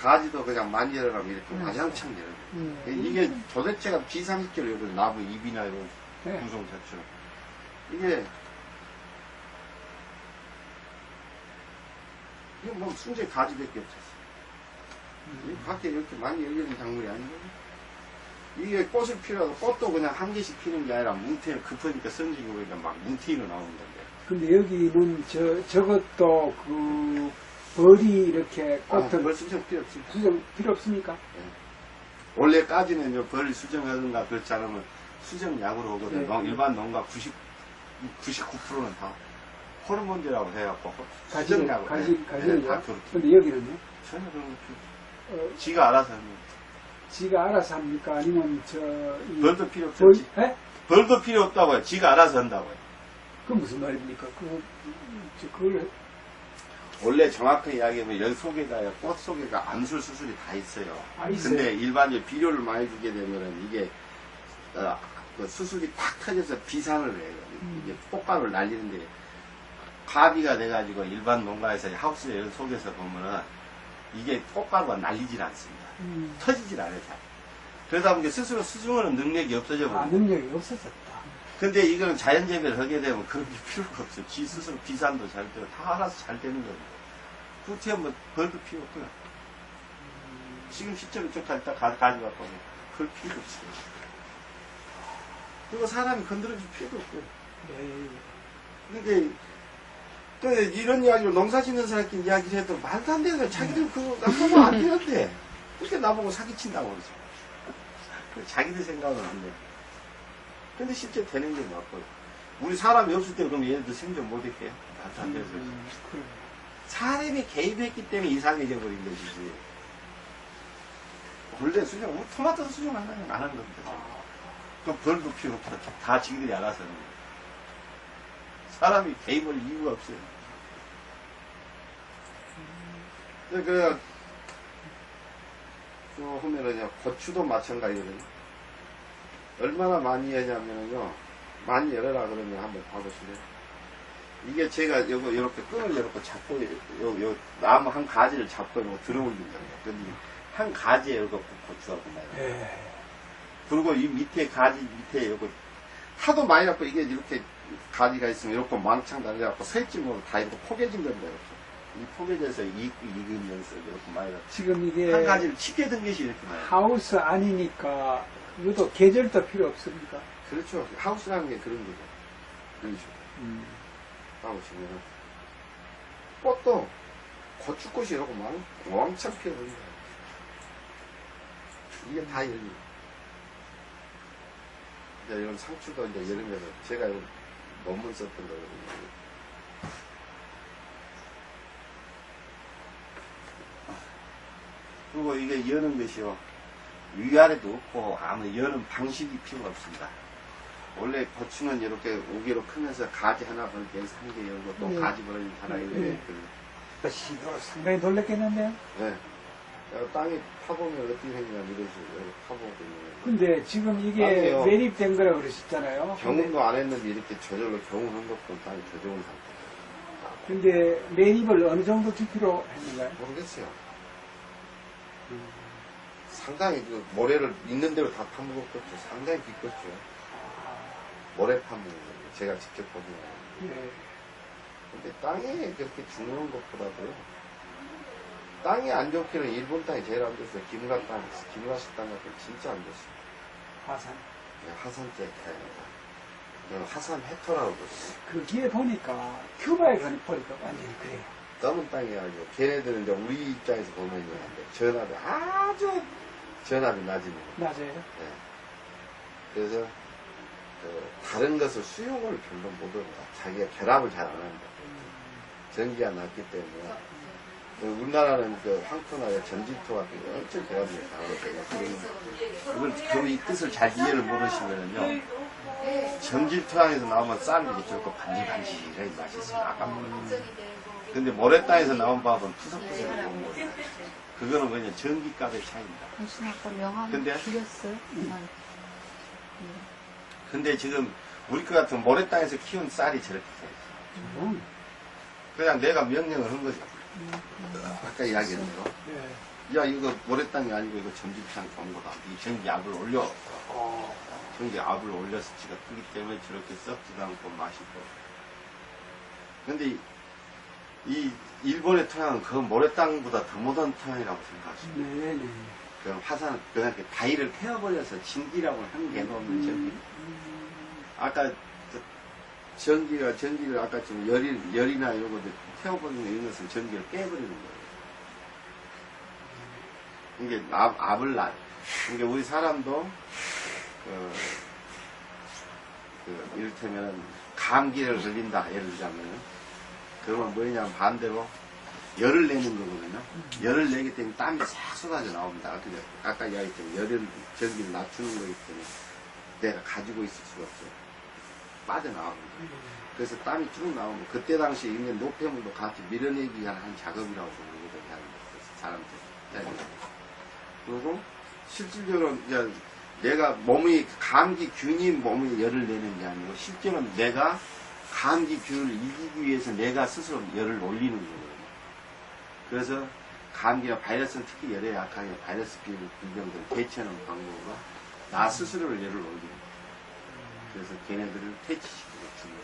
가지도 그냥 많이 열어가면 이렇게 와장창 열어요. 이게 도대체가 비상식적으로 여기 나무 잎이나 이런 네. 구성 자체로. 이게 뭐 순전히 가지밖에 없었어. 이 밖에 이렇게 많이 열리는 작물이 아니고, 이게 꽃을 피워도 꽃도 그냥 한 개씩 피는 게 아니라 뭉태를 급하니까 성질이 보니까 막 뭉태로 나오는 건데. 근데 여기는 저것도 그 벌이 이렇게 꽃을 벌 수정 필요 없습니다. 수정 필요 없습니까? 원래까지는 벌 수정하든가 그렇지 않으면 수정약으로 오거든. 네. 일반 농가 99%는 다 호르몬제라고 해갖고 가지를 수정약으로 다 그렇게. 근데 여기는요? 전혀 그런 거 필요 어, 없어요. 지가 알아서 합니다. 지가 알아서 합니까? 아니면 이 벌도 필요 벌, 없지. 예? 벌도 필요 없다고요. 지가 알아서 한다고요. 그건 무슨 말입니까? 그걸 원래 정확하게 이야기하면 연 속에가 꽃 속에가 암술 수술이 다 있어요. 아, 있어요? 근데 일반적으로 비료를 많이 주게 되면은 이게 그 수술이 탁 터져서 비산을 해요. 이게 꽃가루를 날리는데 가비가 돼가지고 일반 농가에서 하우스 연 속에서 보면은 이게 꽃가루가 날리질 않습니다. 터지질 않아요. 잘. 그러다 보니까 스스로 수중하는 능력이 없어져 버려요. 능력이 없어졌다. 근데 이거는 자연 재배를 하게 되면 그런 게 필요가 없어요. 지 스스로 비산도 잘 되고 다 알아서 잘 되는 겁니다. 그렇게 뭐 벌도 필요 없고요. 지금 시점이 좀 딱 가져갖고 보면 별 필요 없어요. 그리고 사람이 건드려줄 필요도 없고요. 그러니까 또 이런 이야기를 농사 짓는 사람끼리 이야기를 해도 말도 안 되는 거야. 자기들 그거 나보고 안 되는데 그렇게 나보고 사기친다고 그러죠. 자기들 생각은 안 돼. 근데 실제 되는 게 맞고요. 우리 사람이 없을 때 그럼 얘네들 생존 못했게요? 말도 안 돼서. 사람이 개입했기 때문에 이상해져 버린 것이지. 원래 수정, 토마토 수정 안 하는 겁니다. 그 벌도 필요 없어. 다 지들이 알아서 하는 거예요. 사람이 개입할 이유가 없어요. 그래, 또 보면은요, 고추도 마찬가지거든요. 얼마나 많이 하냐면요, 많이 열어라 그러면 한번 봐보실래요? 이게 제가 요렇게 끈을 이렇게 잡고, 요 나무 한 가지를 잡고 이렇게 들어 올린 거예요. 근데 한 가지에 이렇게 고추가 보나요? 그리고 이 밑에 가지 밑에 요거 하도 많이 갖고 이게 이렇게 가지가 있으면 이렇게 망창 달려갖고 새찜으로 다 이렇게 포개진 겁니다. 이렇게. 이 포개져서 익으면서 이렇게 많이 갖고 지금 이게 한 가지를 쉽게 든 것이 이렇게 나요. 하우스 아니니까 이것도 계절도 필요 없습니까? 그렇죠. 하우스라는 게 그런 거죠. 그런 식으로. 보시면은 꽃도 고추꽃이 이렇게 왕창 피어버립니다. 이게 다 열리. 이제 이런 상추도 이제 여름에서 제가 논문 썼던 거거든요. 그리고 이게 여는 것이요. 위아래도 없고 아무 여는 방식이 필요가 없습니다. 원래 고추는 이렇게 우기로 크면서 가지 하나 벌게 3개 열고 또 네. 가지 벌기 하나 열고 네. 상당히 놀랬겠는데요? 네. 땅이 파보면 어떻게 생기냐 이런 식으로 파보거든요. 근데 지금 이게 아니에요. 매립된 거라고 그러셨잖아요. 경운도 안 했는데 이렇게 저절로 경운한 것도 땅이 저 좋은 상태. 근데 매립을 어느 정도 주기로 했는가요? 모르겠어요. 상당히 그 모래를 있는 대로 다 파먹었겠죠. 상당히 깊었죠. 모래 파먹는 거예요. 제가 직접 보면. 네. 근데 땅에 그렇게 중요한 것보다도요. 땅이 안 좋기는 일본 땅이 제일 안 좋았어요. 김가 땅, 김가시 땅 같은 거 진짜 안 좋았어요. 화산. 화산재 타입이다. 화산 해터라고 그러거든요. 거기에 보니까 큐바에 가는 보니까 완전히 그래요. 검은 땅이 아니고 걔네들은 이제 우리 입장에서 보면요. 전압이 아주 전압이 낮은 거. 맞아요. 네. 그래서 다른 것을 수용을 별로 못합니다. 자기가 결합을 잘 안 합니다. 전기가 낮기 때문에. 우리나라는 그 황토나 전지토 같은 거 엄청 결합이 잘하거든요. 그걸 이 뜻을 잘 이해를 모르시면요. 전지토양에서 나오면 쌀이 저렇게 반질반질하게 맛있어요. 아깝거든요. 근데 모래 땅에서 나온 밥은 푸석푸석하게 먹는 거예요. 그거는 그냥 전기값의 차이입니다. 당신 아까 명함 근데? 드렸어요? 근데 지금 우리 것 같은 모래 땅에서 키운 쌀이 저렇게 돼요. 그냥 내가 명령을 한 거죠. 아까 이야기했던 거. 네. 야, 이거 모래 땅이 아니고 이거 전지토양 좋은 거다. 이 전기 압을 올려. 전기 압을 올려서 지가 뜨기 때문에 저렇게 썩지도 않고 맛있고. 근데 이 일본의 토양은 그 모래 땅보다 더 못한 토양이라고 생각하시면 돼요. 네. 그럼 화산, 그냥 이렇게 바위를 태워버려서 진기라고 한 게 놓는 전기. 아까 전기를 아까 좀 열이나 이런 것들 태워버리는 이런 것은 전기를 깨버리는 거예요. 이게 압을 그러니까 우리 사람도, 이를테면 감기를 걸린다, 예를 들자면. 그러면 뭐냐면 반대로 열을 내는 거거든요. 열을 내기 때문에 땀이 싹 쏟아져 나옵니다. 근데 아까 이야기했던 전기를 낮추는 거기 때문에 내가 가지고 있을 수가 없어요. 빠져나옵니다. 그래서 땀이 쭉 나오면 그때 당시에 있는 노폐물도 같이 밀어내기 위한 한 작업이라고 보거든요. 사람들. 그리고 실질적으로 이제 내가 몸이 감기균이 몸에 열을 내는 게 아니고 실제로는 내가 감기균을 이기기 위해서 내가 스스로 열을 올리는 거거든요. 그래서 감기나 바이러스는 특히 열에 약하게 바이러스 비병들을 대처하는 방법으로 나 스스로를 열을 올리는 거예요. 그래서 걔네들을 퇴치시키고 주는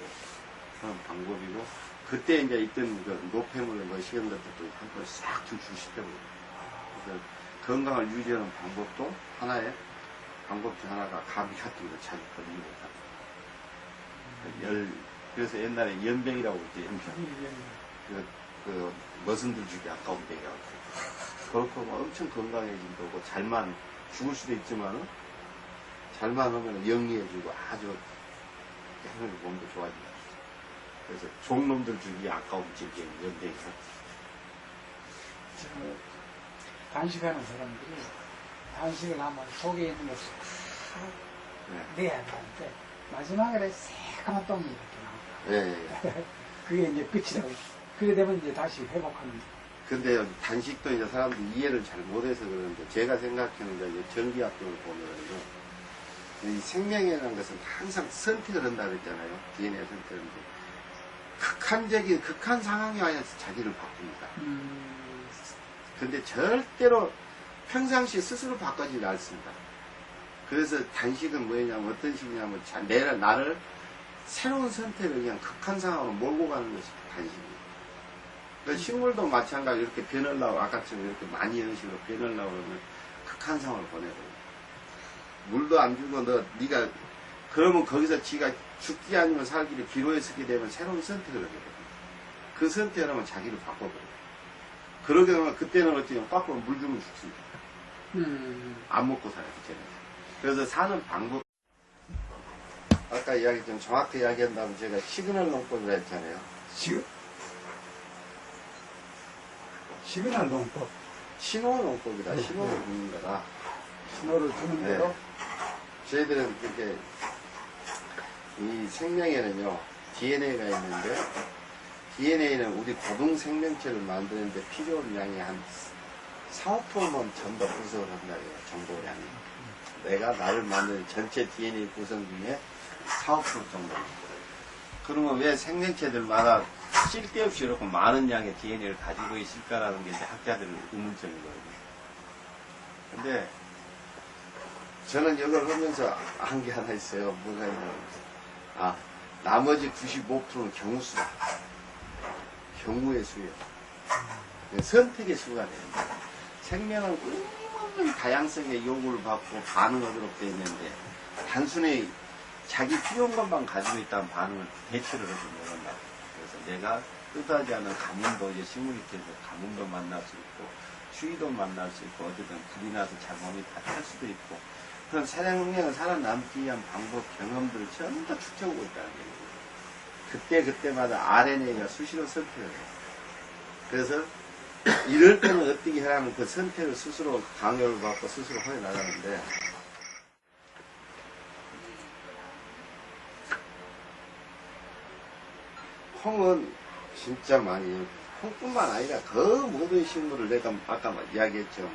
그런 방법이고, 그때 이제 있던 그 노폐물을 시간 것들도 한번 싹 줄시켜버려요. 그래서 건강을 유지하는 방법도 하나의 방법 중 하나가 감기 같은 걸 잘 걸리지 못하고. 그래서 옛날에 연병이라고 그랬죠, 연병. 그 머슴들 죽이 아까운 병이라고. 그렇고 뭐 엄청 건강해진 거고, 잘만 죽을 수도 있지만은, 잘만 하면 영리해지고 아주 몸도 좋아진다. 그래서 종놈들 죽이 아까운 질병, 연병이다. 단식하는 사람들이 단식을 하면 속에 있는 것을 다 내야 되는데 마지막에 새까만 똥이 이렇게 나옵니다. 예. 그게 이제 끝이라고. 그래 되면 이제 다시 회복합니다. 근데 단식도 이제 사람들이 이해를 잘 못해서 그러는데, 제가 생각하는 이제 전기학적으로 보면요. 이 생명이라는 것은 항상 선택을 한다 그랬잖아요. DNA 선택인데. 극한 상황이 와서 자기를 바꿉니다. 근데 절대로 평상시 스스로 바꾸지 않습니다. 그래서 단식은 뭐냐면 어떤 식이냐면 나를 새로운 선택을 그냥 극한 상황으로 몰고 가는 것이 단식이에요. 그러니까 식물도 마찬가지로 이렇게 변하려고, 아까처럼 이렇게 많이 이런 식으로 변하려고 그러면 극한 상황을 보내버려요. 물도 안 주고 네가 그러면 거기서 지가 죽기 아니면 살기를 기로에 서게 되면 새로운 선택을 하게 됩니다. 그 선택을 하면 자기를 바꿔버려요. 그러게 되면 그때는 어찌냐면 거꾸로 물 주면 죽습니다. 안 먹고 살아요, 쟤는. 그래서 사는 방법. 아까 이야기 좀 정확히 이야기한다면 제가 시그널 농법이라 했잖아요. 시그널 농법. 신호 농법이다. 신호를 주는 거다. 신호를 주는 네. 대로. 저희들은 이렇게 이 생명에는요 DNA가 있는데 DNA는 우리 고등 생명체를 만드는데 필요한 양이 한 4, 5%만 전부 구성을 한다 해요. 정보량이. 내가 나를 만드는 전체 DNA 구성 중에 4, 5% 정도. 그러면 왜 생명체들마다 쓸데없이 이렇게 많은 양의 DNA를 가지고 있을까라는 게 이제 학자들의 의문점이거든요. 근데 저는 이걸 하면서 한 게 하나 있어요. 뭐가 있냐면, 나머지 95%는 경우수다. 경우의 수예요. 선택의 수가 돼요. 생명은 끊임없는 다양성의 요구를 받고 반응하도록 되어 있는데, 단순히 자기 필요한 것만 가지고 있다는 반응을 대체를 해주는 거다. 그래서 내가 뜻하지 않은 가뭄도 이제 식물이 돼서 가뭄도 만날 수 있고, 추위도 만날 수 있고, 어쨌든 불이 나서 자궁이 다 탈 수도 있고, 그런 생명은 살아남기 위한 방법, 경험들을 전부 다 축적하고 있다는 거예요. 그때마다 RNA가 수시로 선택을 해요. 그래서 이럴 때는 어떻게 해라는 그 선택을 스스로 강요를 받고 스스로 하여 나가는데, 콩은 진짜 많이, 콩뿐만 아니라 그 모든 식물을 내가 아까 이야기했죠.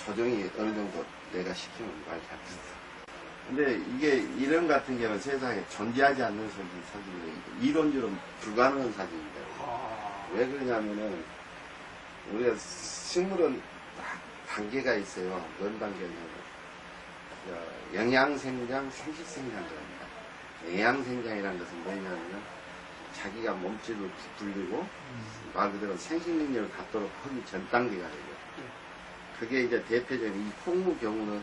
조정이 어느 정도 내가 시키면 말 잘 듣다. 근데 이게 이런 같은 경우는 세상에 존재하지 않는 사진이에요. 이론적으로 불가능한 사진인데. 왜 그러냐면은 우리가 식물은 단계가 있어요. 뭔 단계냐면 영양생장, 생식생장입니다. 영양생장이라는 것은 뭐냐면 자기가 몸집을 불리고 말 그대로 생식능력을 갖도록 하기 전 단계가 되죠. 그게 이제 대표적인 이 콩무 경우는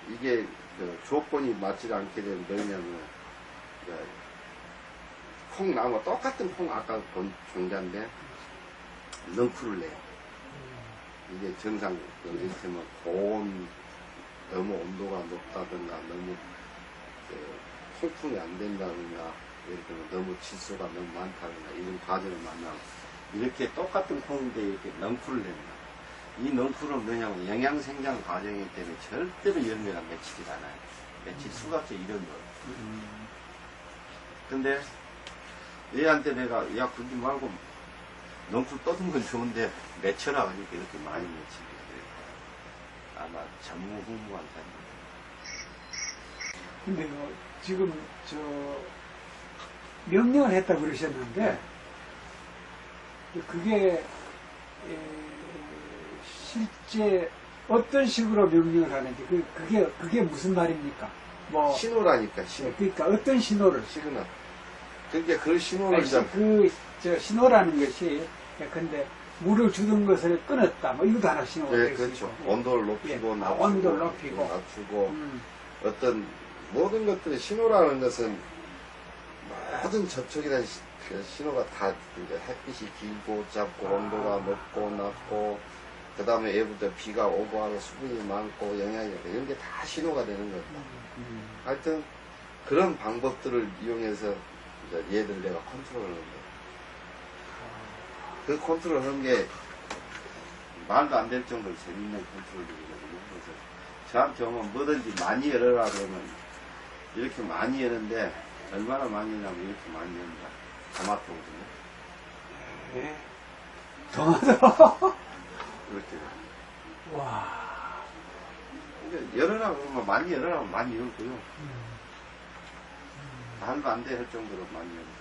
이게 조건이 맞지 않게 되면 뭐냐면 콩나무 똑같은 콩 아까 본 종자인데 넝쿨을 내요. 이게 정상 이를테면 고온 너무 온도가 높다든가 너무 통풍이 안 된다든가 예를 들면 너무 질소가 너무 많다든가 이런 과정을 만나고 이렇게 똑같은 콩인데 이렇게 넝쿨을 냅니다. 이 넝쿨은 뭐냐면 영양생장 과정이기 때문에 절대로 열매가 맺히지 않아요. 맺힐 수가 없어요. 이런 거. 근데 얘한테 내가 야 그러지 말고 넝쿨 떠든 건 좋은데 맺혀라 하니까 이렇게 많이 맺히게 돼요. 아마 전무후무한 사람입니다. 근데 지금 명령을 했다고 그러셨는데 그게 실제 어떤 식으로 명령을 하는지 그게 무슨 말입니까? 뭐 신호라니까 신호. 그러니까 어떤 신호를? 시그널. 그러니까 그 신호를 신호라는 것이 근데 물을 주던 것을 끊었다. 뭐 이것도 하나 신호가 될 수 그렇죠. 있고. 온도를 높이고 낮추고, 온도를 높이고 낮추고 어떤 모든 것들의 신호라는 것은 모든 접촉이라는 신호가 다 이제 햇빛이 길고 짧고 온도가 높고 낮고 그 다음에 외부터 비가 오고 하고 수분이 많고 영양이 이런 게 다 신호가 되는 겁니다. 하여튼 그런 방법들을 이용해서 이제 얘들 내가 컨트롤하는 거예요. 그 컨트롤 하는 게 말도 안 될 정도로 재밌는 컨트롤이거든요. 그래서 저한테 오면 뭐든지 많이 열어라 그러면 이렇게 많이 여는데 얼마나 많이 여냐면 이렇게 많이 연다. 토마토거든요. 네. 토마토. 이렇게. 와. 그러니까 열어라 그러면 많이 열어라 하면 많이 열고요. 말도 안 돼 할 정도로 많이 열어요.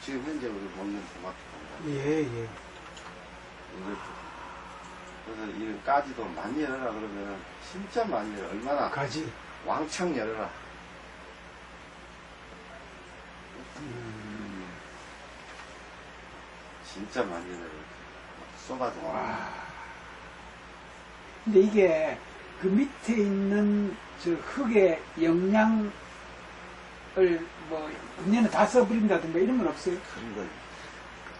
지금 현재 우리 먹는 토마토입니다. 예. 그래서 이런 까지도 많이 열어라 그러면 진짜 많이 열어. 얼마나 가지. 왕창 열어라. 진짜 많이 열어요. 쏟아져. 와. 근데 이게 그 밑에 있는 흙의 영양을 뭐 그녀는 다 써버린다든가 이런 건 없어요? 그런 건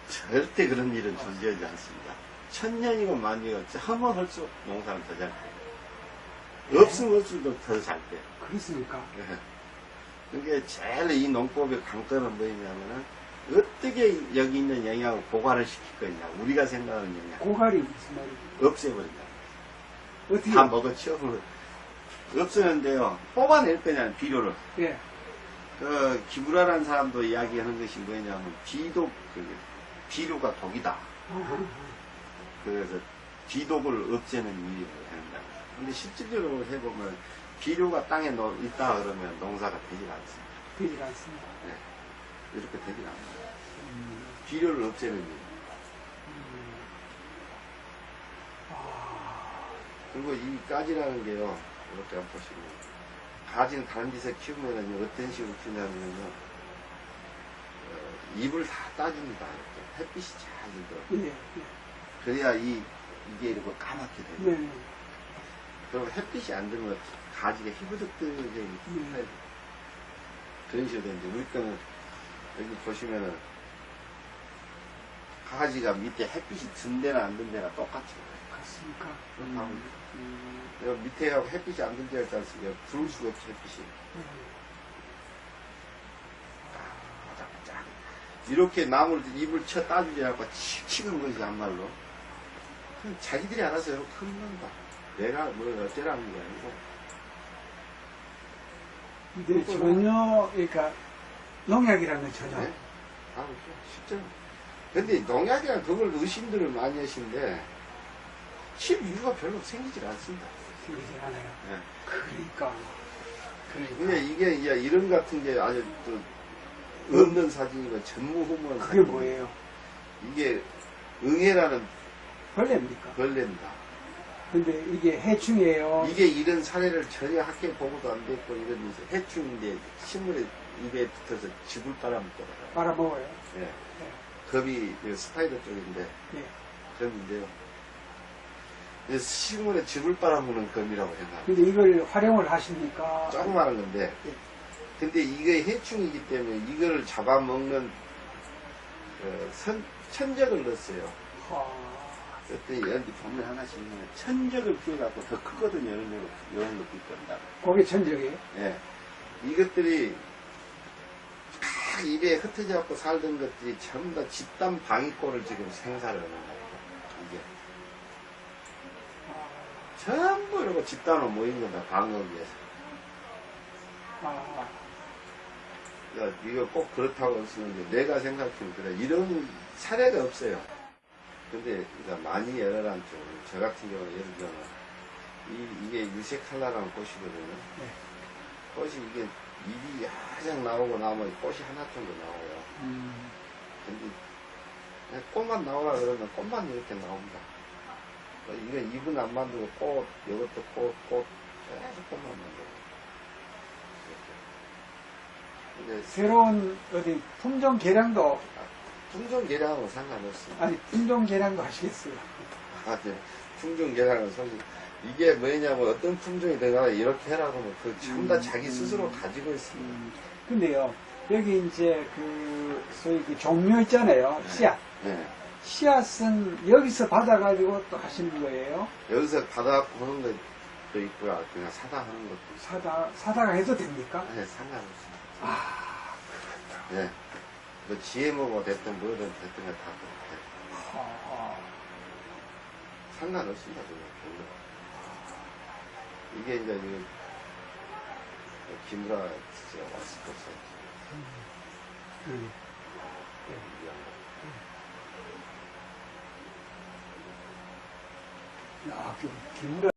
절대 그런 일은 존재하지 않습니다. 천년이고 만년이고 하면 할수록 농사는 더 잘 돼. 없으면 없을수록 더 잘 돼. 그렇습니까? 그게 제일 이 농법의 관건은 뭐냐면은 어떻게 여기 있는 영양을 고갈을 시킬 거냐. 우리가 생각하는 영양. 고갈이 무슨 말이에요? 없애버린다. 어떻게? 다 먹어치워. 없애는데요. 뽑아낼 거냐, 비료를. 예. 그, 기부라라는 사람도 이야기하는 것이 뭐냐면, 비료가 독이다. 그래서 비독을 없애는 일을 한다. 근데 실질적으로 해보면, 비료가 땅에 있다 그러면 농사가 되질 않습니다. 되질 않습니다. 네. 이렇게 되질 않습니다. 비료를 없애는 일. 그리고 이 가지라는 게요, 이렇게 한번 보시면, 가지는 다른 데서 키우면 어떤 식으로 키우냐면요, 잎을 다 따줍니다. 이렇게. 햇빛이 잘 들어. 예. 예. 그래야 이게 이렇게 까맣게 돼요. 네. 그럼 햇빛이 안 들면 가지가 희부득득하게 그런 식으로 되는데, 우리 거는 여기 보시면은, 가지가 밑에 햇빛이 든 데나 안 든 데나 똑같이. 그렇습니까? 여기 밑에 하고 햇빛이 안 든 데가 있지 않습니까? 들어올 수가 없지, 햇빛이. 쫙쫙. 이렇게 나무를 잎을 쳐 따주지 않고 치는 것이 한말로. 그럼 자기들이 알아서 이렇게 흡는다. 내가 뭘 어쩌라는 게 아니고. 근데 전혀, 그러니까, 농약이라는 건 전혀. 네? 아, 진짜. 근데 농약이랑 그걸 의심들을 많이 하시는데, 칠 이유가 별로 생기질 않습니다. 생기지 않아요. 네. 그러니까. 근데 이게 이제 이름 같은 게 아주 또 없는 사진이고 전무후무한 그게 사진. 뭐예요? 이게 응애라는 벌레입니까? 벌레입니다. 근데 이게 해충이에요. 이게 이런 사례를 전혀 학교에 보고도 안 됐고 이런 해충인데 식물에 입에 붙어서 쥐불 빨아먹더라고요. 빨아먹어요. 예. 겁이 그 스파이더 쪽인데 예. 겁인데요. 식물에 쥐불 빨아먹는 겁이라고 생각합니다. 근데 이걸 활용을 하십니까? 조그마한 건데 예. 근데 이게 해충이기 때문에 이거를 잡아먹는 천적을 넣었어요. 그때 여기 보면 하나씩 있는 천적을 피해갖고 더 크거든요. 이런 것도 있단다. 그게 천적이에요? 예. 이것들이 막 입에 흩어져갖고 살던 것들이 전부 다 집단 방위골을 지금 생산을 하는 거예요. 이게. 전부 이러고 집단으로 모인 거다. 방어하기 위해서. 그러니까 이거 꼭 그렇다고 쓰는데 내가 생각해보면 그래. 이런 사례가 없어요. 근데 그러니까 많이 열어란 쪽으로 저 같은 경우는 예를 들면 이게 유색칼라라는 꽃이거든요. 네. 꽃이 이게 잎이 야장 나오고 나면 꽃이 하나 정도 나와요. 근데 그냥 꽃만 나오라 그러면 꽃만 이렇게 나옵니다. 이건 잎은 안 만들고 꽃, 이것도 꽃, 계속 꽃만 만들고. 근데 새로운 어디 품종 개량도 품종 개량하고 상관없습니다. 아니 품종 개량도 하시겠어요? 네. 품종 개량은 솔직히 이게 뭐냐면 어떤 품종이 들어가 이렇게 해라고 하면 그 전부 다 자기 스스로 가지고 있습니다. 근데요 여기 이제 그 소위 그 종묘 있잖아요. 씨앗. 네. 씨앗은 여기서 받아가지고 또 하시는 거예요? 여기서 받아갖고 하는 것도 있고요. 그냥 사다 하는 것도 있어요. 사다가 해도 됩니까? 네, 상관없습니다. 아, 네. 뭐 GMO가 됐든 뭐든 됐든 다 그렇게 상관없습니다. 그냥 별로. 이게 이제 김우라 씨가 왔을 때 야, 김우라